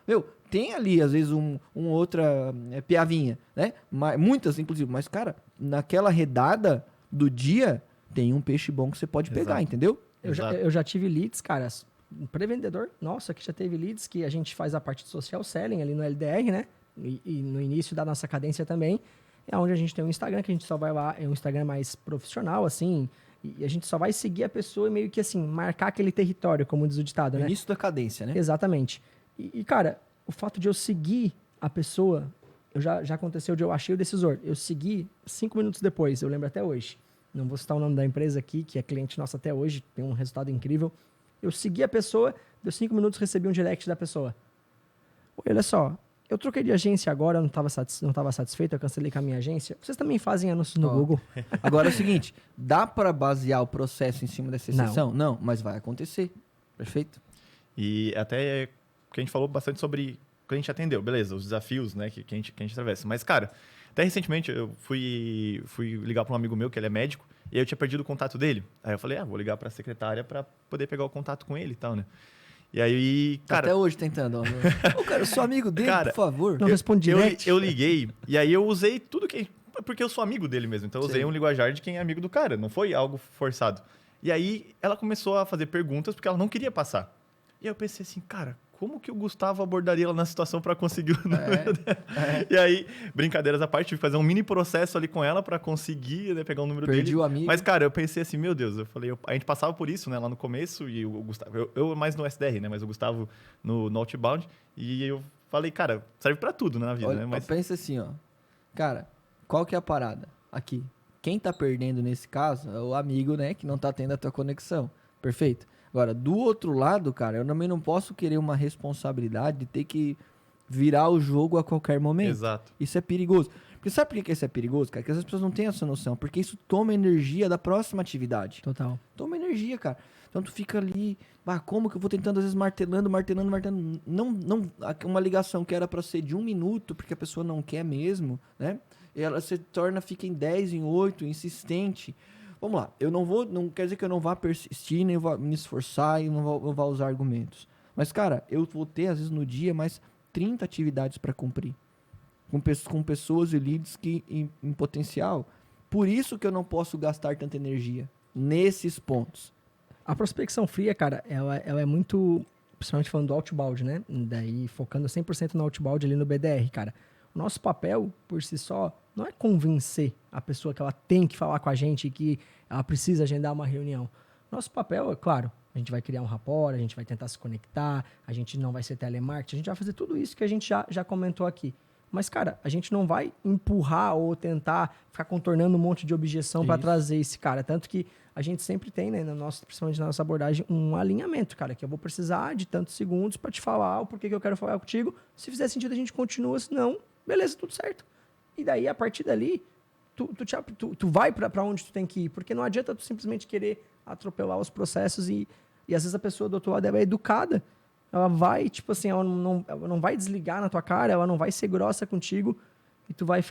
tem ali, às vezes, outra piavinha, né? Muitas, inclusive. Mas, cara, naquela redada do dia, tem um peixe bom que você pode pegar, entendeu? Eu já tive leads, cara, um pré-vendedor, nossa, que já teve leads que a gente faz a parte de social selling ali no LDR, né? E no início da nossa cadência também, é onde a gente tem um Instagram, que a gente só vai lá, é um Instagram mais profissional, assim, e a gente só vai seguir a pessoa e meio que, assim, marcar aquele território, como diz o ditado, né? Início da cadência, né? Exatamente. E, cara, o fato de eu seguir a pessoa, já aconteceu de eu achei o decisor. Eu segui 5 minutos depois, eu lembro até hoje. Não vou citar o nome da empresa aqui, que é cliente nossa até hoje, tem um resultado incrível. Eu segui a pessoa, deu 5 minutos, recebi um direct da pessoa. Olha só, eu troquei de agência agora, eu não estava satisfeito, eu cancelei com a minha agência. Vocês também fazem anúncios no Google? Agora é o seguinte, dá para basear o processo em cima dessa exceção? Não, mas vai acontecer. Perfeito? E até que a gente falou bastante sobre o que a gente atendeu, beleza, os desafios, né, que a gente atravessa. Mas, cara, até recentemente eu fui ligar para um amigo meu, que ele é médico, e aí eu tinha perdido o contato dele. Aí eu falei, vou ligar para a secretária para poder pegar o contato com ele e tal, né? E aí, Tá cara... até hoje tentando. Ô, cara, eu sou amigo dele, Cara, por favor. Não responde direct. Eu liguei, e aí eu usei tudo que... Porque eu sou amigo dele mesmo, então eu usei Sim. um linguajar de quem é amigo do cara, não foi algo forçado. E aí ela começou a fazer perguntas porque ela não queria passar. E aí eu pensei assim, cara, como que o Gustavo abordaria ela na situação pra conseguir o número dela? E aí, brincadeiras à parte, tive que fazer um mini processo ali com ela pra conseguir, né, pegar o número Perdi dele. o amigo. Mas, cara, eu pensei assim, meu Deus, eu falei, a gente passava por isso, né, lá no começo, e o Gustavo, eu mais no SDR, né, mas o Gustavo no Outbound, e eu falei, cara, serve pra tudo, né, na vida, Olha, né, mas... pensa assim, ó. Cara, qual que é a parada aqui? Quem tá perdendo nesse caso é o amigo, né, que não tá tendo a tua conexão. Perfeito? Agora, do outro lado, cara, eu também não posso querer uma responsabilidade de ter que virar o jogo a qualquer momento. Exato. Isso é perigoso. Porque sabe por que isso é perigoso, cara? Porque as pessoas não têm essa noção. Porque isso toma energia da próxima atividade. Total. Toma energia, cara. Então tu fica ali, como que eu vou tentando, às vezes, martelando. Não, uma ligação que era pra ser de 1 minuto, porque a pessoa não quer mesmo, né? E ela se torna, fica em 10, em 8, insistente. Vamos lá, não quer dizer que eu não vá persistir, nem vá me esforçar e não vá usar argumentos. Mas, cara, eu vou ter, às vezes, no dia, mais 30 atividades pra cumprir. Com pessoas e leads que, em potencial. Por isso que eu não posso gastar tanta energia nesses pontos. A prospecção fria, cara, ela é muito... Principalmente falando do outbound, né? Daí focando 100% no outbound ali no BDR, cara. O nosso papel, por si só, não é convencer a pessoa que ela tem que falar com a gente e que ela precisa agendar uma reunião. Nosso papel, é claro, a gente vai criar um rapport, a gente vai tentar se conectar, a gente não vai ser telemarketing, a gente vai fazer tudo isso que a gente já comentou aqui. Mas, cara, a gente não vai empurrar ou tentar ficar contornando um monte de objeção para trazer esse cara. Tanto que a gente sempre tem, né, principalmente na nossa abordagem, um alinhamento, cara, que eu vou precisar de tantos segundos para te falar o porquê que eu quero falar contigo. Se fizer sentido, a gente continua, se não, beleza, tudo certo. E daí, a partir dali, tu vai para onde tu tem que ir. Porque não adianta tu simplesmente querer atropelar os processos e às vezes a pessoa do outro lado ela é educada. Ela vai, tipo assim, ela não vai desligar na tua cara, ela não vai ser grossa contigo e tu vai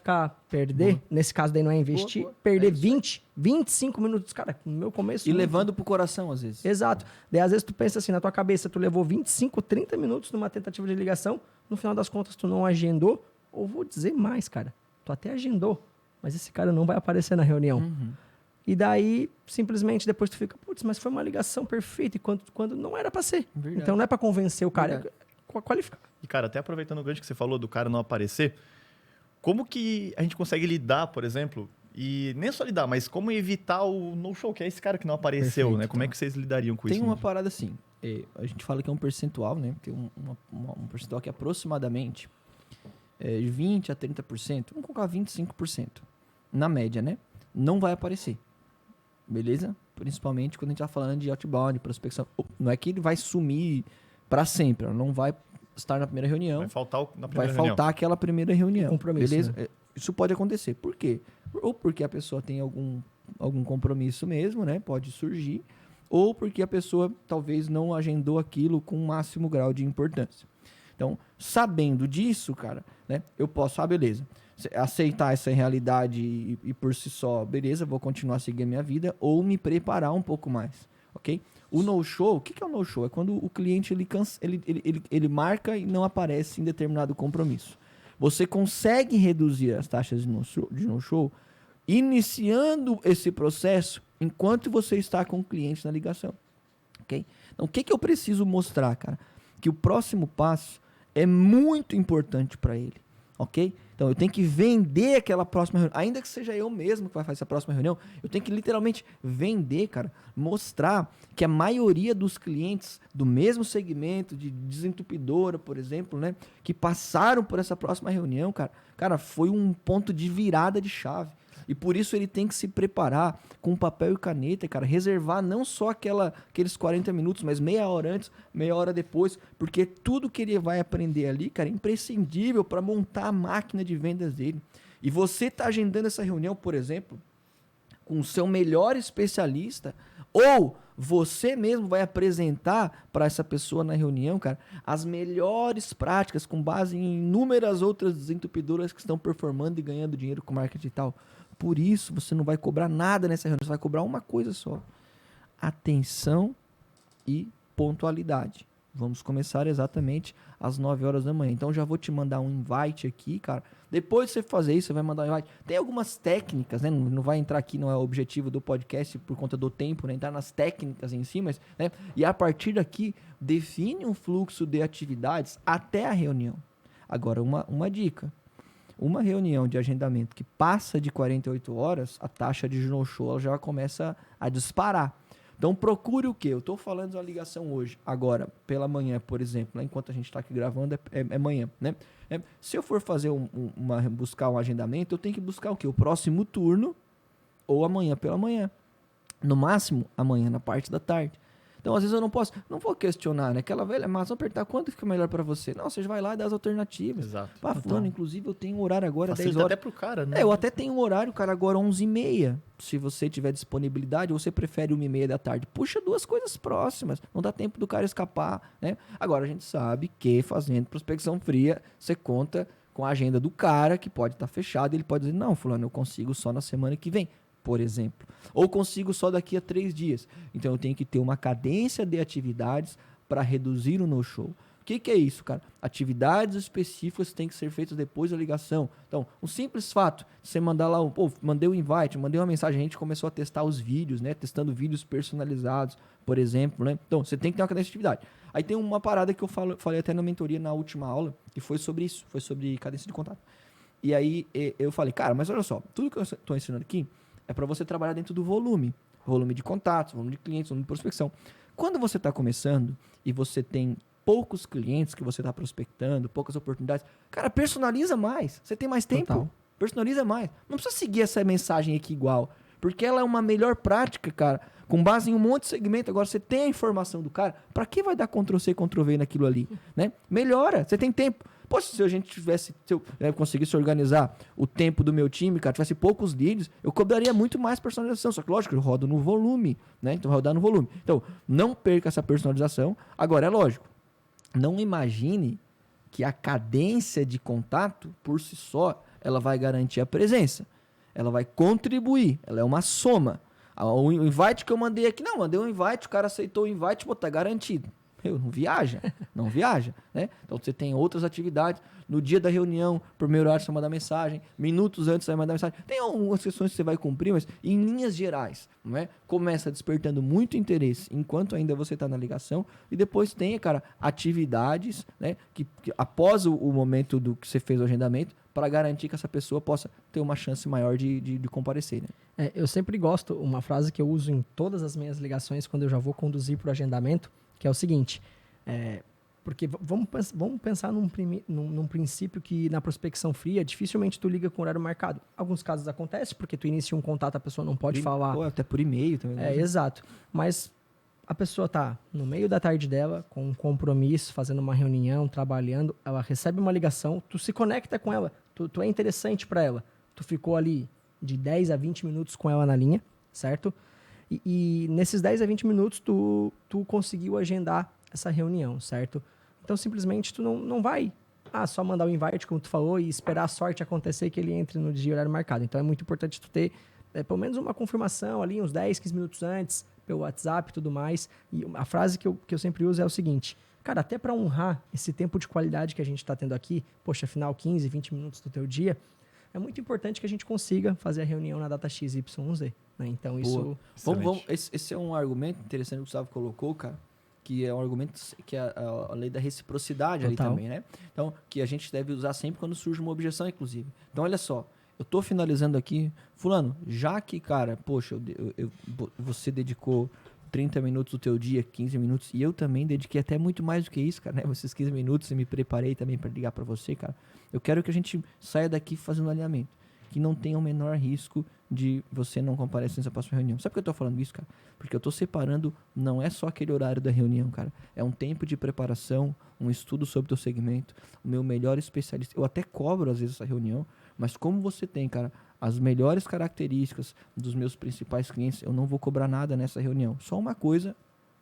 perder, nesse caso daí não é investir, perder 20, 25 minutos, cara, no meu começo... E levando pro coração, às vezes. Exato. Daí, às vezes, tu pensa assim, na tua cabeça, tu levou 25, 30 minutos numa tentativa de ligação, no final das contas tu não agendou, ou vou dizer mais, cara, tu até agendou, mas esse cara não vai aparecer na reunião. Uhum. E daí, simplesmente, depois tu fica, putz, mas foi uma ligação perfeita, quando não era pra ser. Verdade. Então não é pra convencer o cara, é qualificar. E, cara, até aproveitando o gancho que você falou do cara não aparecer, como que a gente consegue lidar, por exemplo, e nem só lidar, mas como evitar o no-show, que é esse cara que não apareceu, Perfeito, né? Como é tá. que vocês lidariam com Tem isso? uma parada assim, a gente fala que é um percentual, né? Tem um percentual que é aproximadamente 20 a 30%, vamos colocar 25%, na média, né? Não vai aparecer, beleza? Principalmente quando a gente tá falando de outbound, prospecção. Não é que ele vai sumir para sempre, ela não vai estar na primeira reunião. Vai faltar na Vai primeira reunião. faltar aquela primeira reunião. Compromisso, Beleza? né? Isso pode acontecer. Por quê? Ou porque a pessoa tem algum compromisso mesmo, né? Pode surgir. Ou porque a pessoa talvez não agendou aquilo com o máximo grau de importância. Então, sabendo disso, cara, né? Eu posso, beleza. Aceitar essa realidade e por si só, beleza, vou continuar seguindo a minha vida. Ou me preparar um pouco mais, ok? O no-show, o que é o no-show? É quando o cliente ele marca e não aparece em determinado compromisso. Você consegue reduzir as taxas de no-show iniciando esse processo enquanto você está com o cliente na ligação. Okay? Então, o que eu preciso mostrar, cara? Que o próximo passo é muito importante para ele. Ok? Então, eu tenho que vender aquela próxima reunião. Ainda que seja eu mesmo que vai fazer essa próxima reunião, eu tenho que literalmente vender, cara. Mostrar que a maioria dos clientes do mesmo segmento, de desentupidora, por exemplo, né? Que passaram por essa próxima reunião, cara, foi um ponto de virada de chave. E por isso ele tem que se preparar com papel e caneta, cara. Reservar não só aqueles 40 minutos, mas meia hora antes, meia hora depois. Porque tudo que ele vai aprender ali, cara, é imprescindível para montar a máquina de vendas dele. E você tá agendando essa reunião, por exemplo, com o seu melhor especialista, ou você mesmo vai apresentar para essa pessoa na reunião, cara, as melhores práticas com base em inúmeras outras desentupidoras que estão performando e ganhando dinheiro com marketing digital. Por isso, você não vai cobrar nada nessa reunião, você vai cobrar uma coisa só: atenção e pontualidade. Vamos começar exatamente às 9 horas da manhã. Então já vou te mandar um invite aqui, cara. Depois de você fazer isso, você vai mandar um invite. Tem algumas técnicas, né? Não vai entrar aqui, não é o objetivo do podcast por conta do tempo, né? Entrar nas técnicas em si, mas, né? E a partir daqui, define um fluxo de atividades até a reunião. Agora, uma dica. Uma reunião de agendamento que passa de 48 horas, a taxa de no-show ela já começa a disparar. Então procure o quê? Eu estou falando de uma ligação hoje, agora, pela manhã, por exemplo, né? Enquanto a gente está aqui gravando, é manhã, né? Se eu for fazer buscar um agendamento, eu tenho que buscar o quê? O próximo turno ou amanhã pela manhã. No máximo, amanhã na parte da tarde. Então, às vezes eu não vou questionar, né? Aquela velha massa, vamos apertar quanto fica melhor para você. Não, você vai lá e dá as alternativas. Exato. Pá, fulano, inclusive, eu tenho um horário agora, 10 Facilita horas. até pro cara, né? Eu até tenho um horário, cara, agora 11h30. Se você tiver disponibilidade, ou você prefere 1h30 da tarde, puxa 2 coisas próximas. Não dá tempo do cara escapar, né? Agora, a gente sabe que fazendo prospecção fria, você conta com a agenda do cara, que pode estar fechada. Ele pode dizer, não, fulano, eu consigo só na semana que vem, por exemplo. Ou consigo só daqui a 3 dias. Então, eu tenho que ter uma cadência de atividades para reduzir o no-show. O que é isso, cara? Atividades específicas têm que ser feitas depois da ligação. Então, um simples fato, você mandar lá, mandei um invite, mandei uma mensagem, a gente começou a testar os vídeos, né? Testando vídeos personalizados, por exemplo, né? Então, você tem que ter uma cadência de atividade. Aí tem uma parada que eu falei até na mentoria, na última aula, que foi sobre isso, foi sobre cadência de contato. E aí, eu falei, cara, mas olha só, tudo que eu estou ensinando aqui é para você trabalhar dentro do volume de contatos, volume de clientes, volume de prospecção. Quando você está começando e você tem poucos clientes que você está prospectando, poucas oportunidades, cara, personaliza mais. Você tem mais tempo, Total. Personaliza mais. Não precisa seguir essa mensagem aqui igual, porque ela é uma melhor prática, cara, com base em um monte de segmento. Agora, você tem a informação do cara, para que vai dar Ctrl+C, Ctrl+V naquilo ali, né? Melhora, você tem tempo. Poxa, se a gente tivesse, se eu conseguisse organizar o tempo do meu time, cara, tivesse poucos leads, eu cobraria muito mais personalização. Só que, lógico, eu rodo no volume, né? Então, vai rodar no volume. Então, não perca essa personalização. Agora, é lógico, não imagine que a cadência de contato, por si só, ela vai garantir a presença. Ela vai contribuir. Ela é uma soma. O invite que eu mandei aqui, não, mandei um invite, o cara aceitou o invite, pô, tá garantido. Não viaja, né? Então você tem outras atividades. No dia da reunião, por meio horário, você vai mandar mensagem. Minutos antes, você vai mandar mensagem. Tem algumas questões que você vai cumprir, mas em linhas gerais, não é? Começa despertando muito interesse enquanto ainda você está na ligação. E depois tem, cara, atividades, né? Que após o momento do que você fez o agendamento, para garantir que essa pessoa possa ter uma chance maior de comparecer, né? Eu sempre gosto, uma frase que eu uso em todas as minhas ligações quando eu já vou conduzir para o agendamento, que é o seguinte, porque vamos pensar num princípio que na prospecção fria, dificilmente tu liga com horário marcado. Alguns casos acontece, porque tu inicia um contato, a pessoa não pode falar. Pô, até por e-mail também. Né? Exato. Mas a pessoa tá no meio da tarde dela, com um compromisso, fazendo uma reunião, trabalhando, ela recebe uma ligação, tu se conecta com ela, tu é interessante para ela. Tu ficou ali de 10 a 20 minutos com ela na linha, certo? E nesses 10 a 20 minutos, tu conseguiu agendar essa reunião, certo? Então, simplesmente, tu não vai só mandar o invite, como tu falou, e esperar a sorte acontecer que ele entre no dia e horário marcado. Então, é muito importante tu ter pelo menos uma confirmação ali, uns 10, 15 minutos antes, pelo WhatsApp e tudo mais. E a frase que eu sempre uso é o seguinte, cara, até para honrar esse tempo de qualidade que a gente está tendo aqui, poxa, afinal, 15, 20 minutos do teu dia, é muito importante que a gente consiga fazer a reunião na data XYZ. Né? Então, isso... Esse é um argumento interessante que o Gustavo colocou, cara, que é um argumento que é a lei da reciprocidade. Total. Ali também, né? Então, que a gente deve usar sempre quando surge uma objeção, inclusive. Então, olha só, eu tô finalizando aqui, fulano, já que, cara, poxa, você dedicou 30 minutos do teu dia, 15 minutos, e eu também dediquei até muito mais do que isso, cara, né? Esses 15 minutos eu me preparei também para ligar para você, cara. Eu quero que a gente saia daqui fazendo um alinhamento, que não tenha o menor risco de você não comparecer nessa próxima reunião. Sabe por que eu tô falando isso, cara? Porque eu tô separando, não é só aquele horário da reunião, cara. É um tempo de preparação, um estudo sobre o teu segmento, o meu melhor especialista. Eu até cobro, às vezes, essa reunião, mas como você tem, cara, as melhores características dos meus principais clientes, eu não vou cobrar nada nessa reunião. Só uma coisa,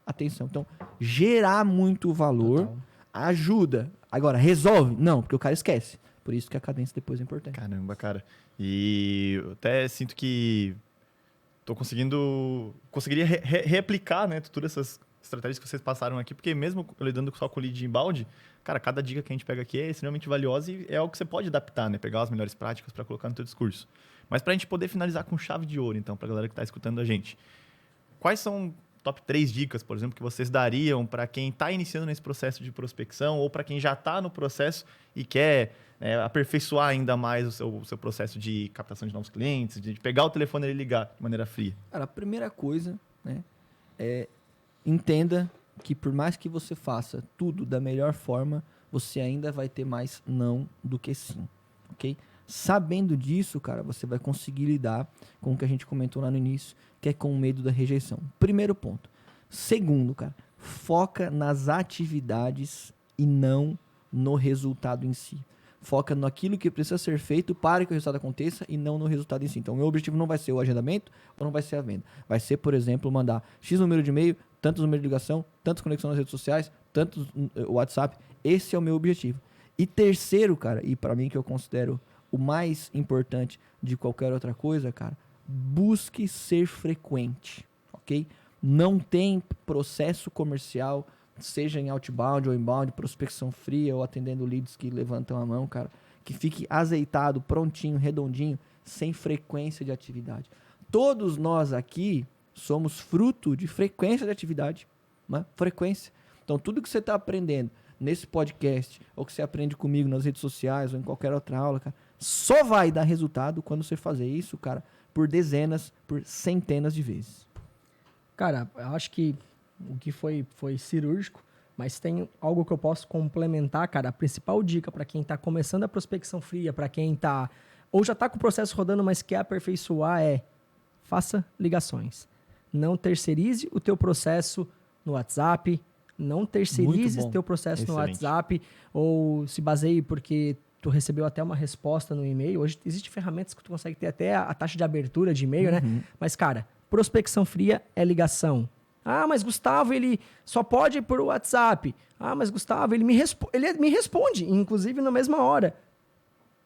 atenção. Então, gerar muito valor, total, ajuda. Agora, resolve? Não, porque o cara esquece. Por isso que a cadência depois é importante. Caramba, cara. E eu até sinto que conseguiria replicar, né, todas estratégias que vocês passaram aqui, porque mesmo eu lidando só com lead inbound, cara, cada dica que a gente pega aqui é extremamente valiosa e é algo que você pode adaptar, né? Pegar as melhores práticas para colocar no teu discurso. Mas para a gente poder finalizar com chave de ouro, então, para a galera que está escutando a gente, quais são top 3 dicas, por exemplo, que vocês dariam para quem está iniciando nesse processo de prospecção ou para quem já está no processo e quer aperfeiçoar ainda mais o seu processo de captação de novos clientes, de pegar o telefone e ligar de maneira fria? Cara, a primeira coisa, né, entenda que por mais que você faça tudo da melhor forma, você ainda vai ter mais não do que sim, ok? Sabendo disso, cara, você vai conseguir lidar com o que a gente comentou lá no início, que é com o medo da rejeição. Primeiro ponto. Segundo, cara, foca nas atividades e não no resultado em si. Foca naquilo que precisa ser feito para que o resultado aconteça e não no resultado em si. Então, o meu objetivo não vai ser o agendamento ou não vai ser a venda. Vai ser, por exemplo, mandar X número de e-mail, tantos números de ligação, tantas conexões nas redes sociais, tantos WhatsApp. Esse é o meu objetivo. E terceiro, cara, e para mim que eu considero o mais importante de qualquer outra coisa, cara, busque ser frequente, ok? Não tem processo comercial, seja em outbound ou inbound, prospecção fria ou atendendo leads que levantam a mão, cara, que fique azeitado, prontinho, redondinho, sem frequência de atividade. Todos nós aqui somos fruto de frequência de atividade, né? Frequência. Então, tudo que você está aprendendo nesse podcast, ou que você aprende comigo nas redes sociais, ou em qualquer outra aula, cara, só vai dar resultado quando você fazer isso, cara, por dezenas, por centenas de vezes. Cara, eu acho que o que foi cirúrgico, mas tem algo que eu posso complementar, cara. A principal dica para quem está começando a prospecção fria, para quem tá ou já está com o processo rodando, mas quer aperfeiçoar, faça ligações. Não terceirize o teu processo no WhatsApp, não terceirize o teu processo no WhatsApp, ou se baseie porque tu recebeu até uma resposta no e-mail. Hoje existem ferramentas que tu consegue ter até a taxa de abertura de e-mail, né? Mas, cara, prospecção fria é ligação. Ah, mas Gustavo, ele só pode ir por WhatsApp. Ah, mas Gustavo, ele me responde, inclusive na mesma hora.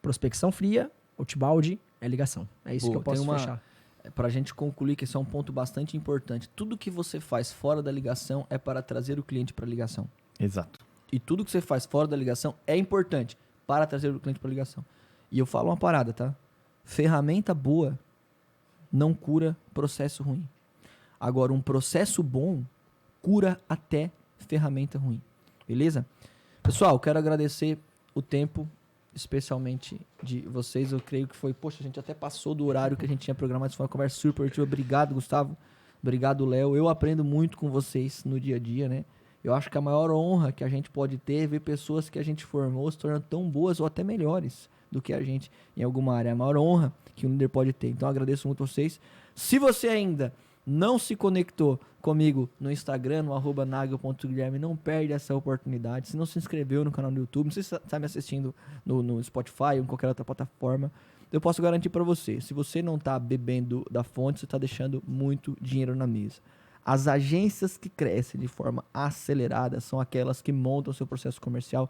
Prospecção fria, outbound, é ligação. É isso que eu posso fechar. Pra gente concluir que esse é um ponto bastante importante. Tudo que você faz fora da ligação é para trazer o cliente para a ligação. Exato. E tudo que você faz fora da ligação é importante para trazer o cliente para a ligação. E eu falo uma parada, tá? Ferramenta boa não cura processo ruim. Agora, um processo bom cura até ferramenta ruim. Beleza? Pessoal, quero agradecer o tempo, especialmente de vocês. Eu creio que foi... Poxa, a gente até passou do horário que a gente tinha programado. Foi uma conversa super produtiva. Obrigado, Gustavo. Obrigado, Léo. Eu aprendo muito com vocês no dia a dia, né? Eu acho que a maior honra que a gente pode ter é ver pessoas que a gente formou se tornando tão boas ou até melhores do que a gente em alguma área. É a maior honra que um líder pode ter. Então, eu agradeço muito vocês. Se você ainda não se conectou comigo no Instagram, no @nagel.guilherme, não perde essa oportunidade. Se não se inscreveu no canal do YouTube, não sei se você está me assistindo no Spotify ou em qualquer outra plataforma, eu posso garantir para você, se você não está bebendo da fonte, você está deixando muito dinheiro na mesa. As agências que crescem de forma acelerada são aquelas que montam seu processo comercial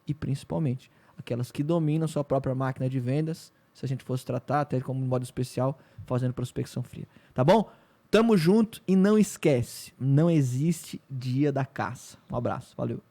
e, principalmente, aquelas que dominam sua própria máquina de vendas, se a gente fosse tratar até como um modo especial, fazendo prospecção fria. Tá bom? Tamo junto e não esquece, não existe dia da caça. Um abraço, valeu.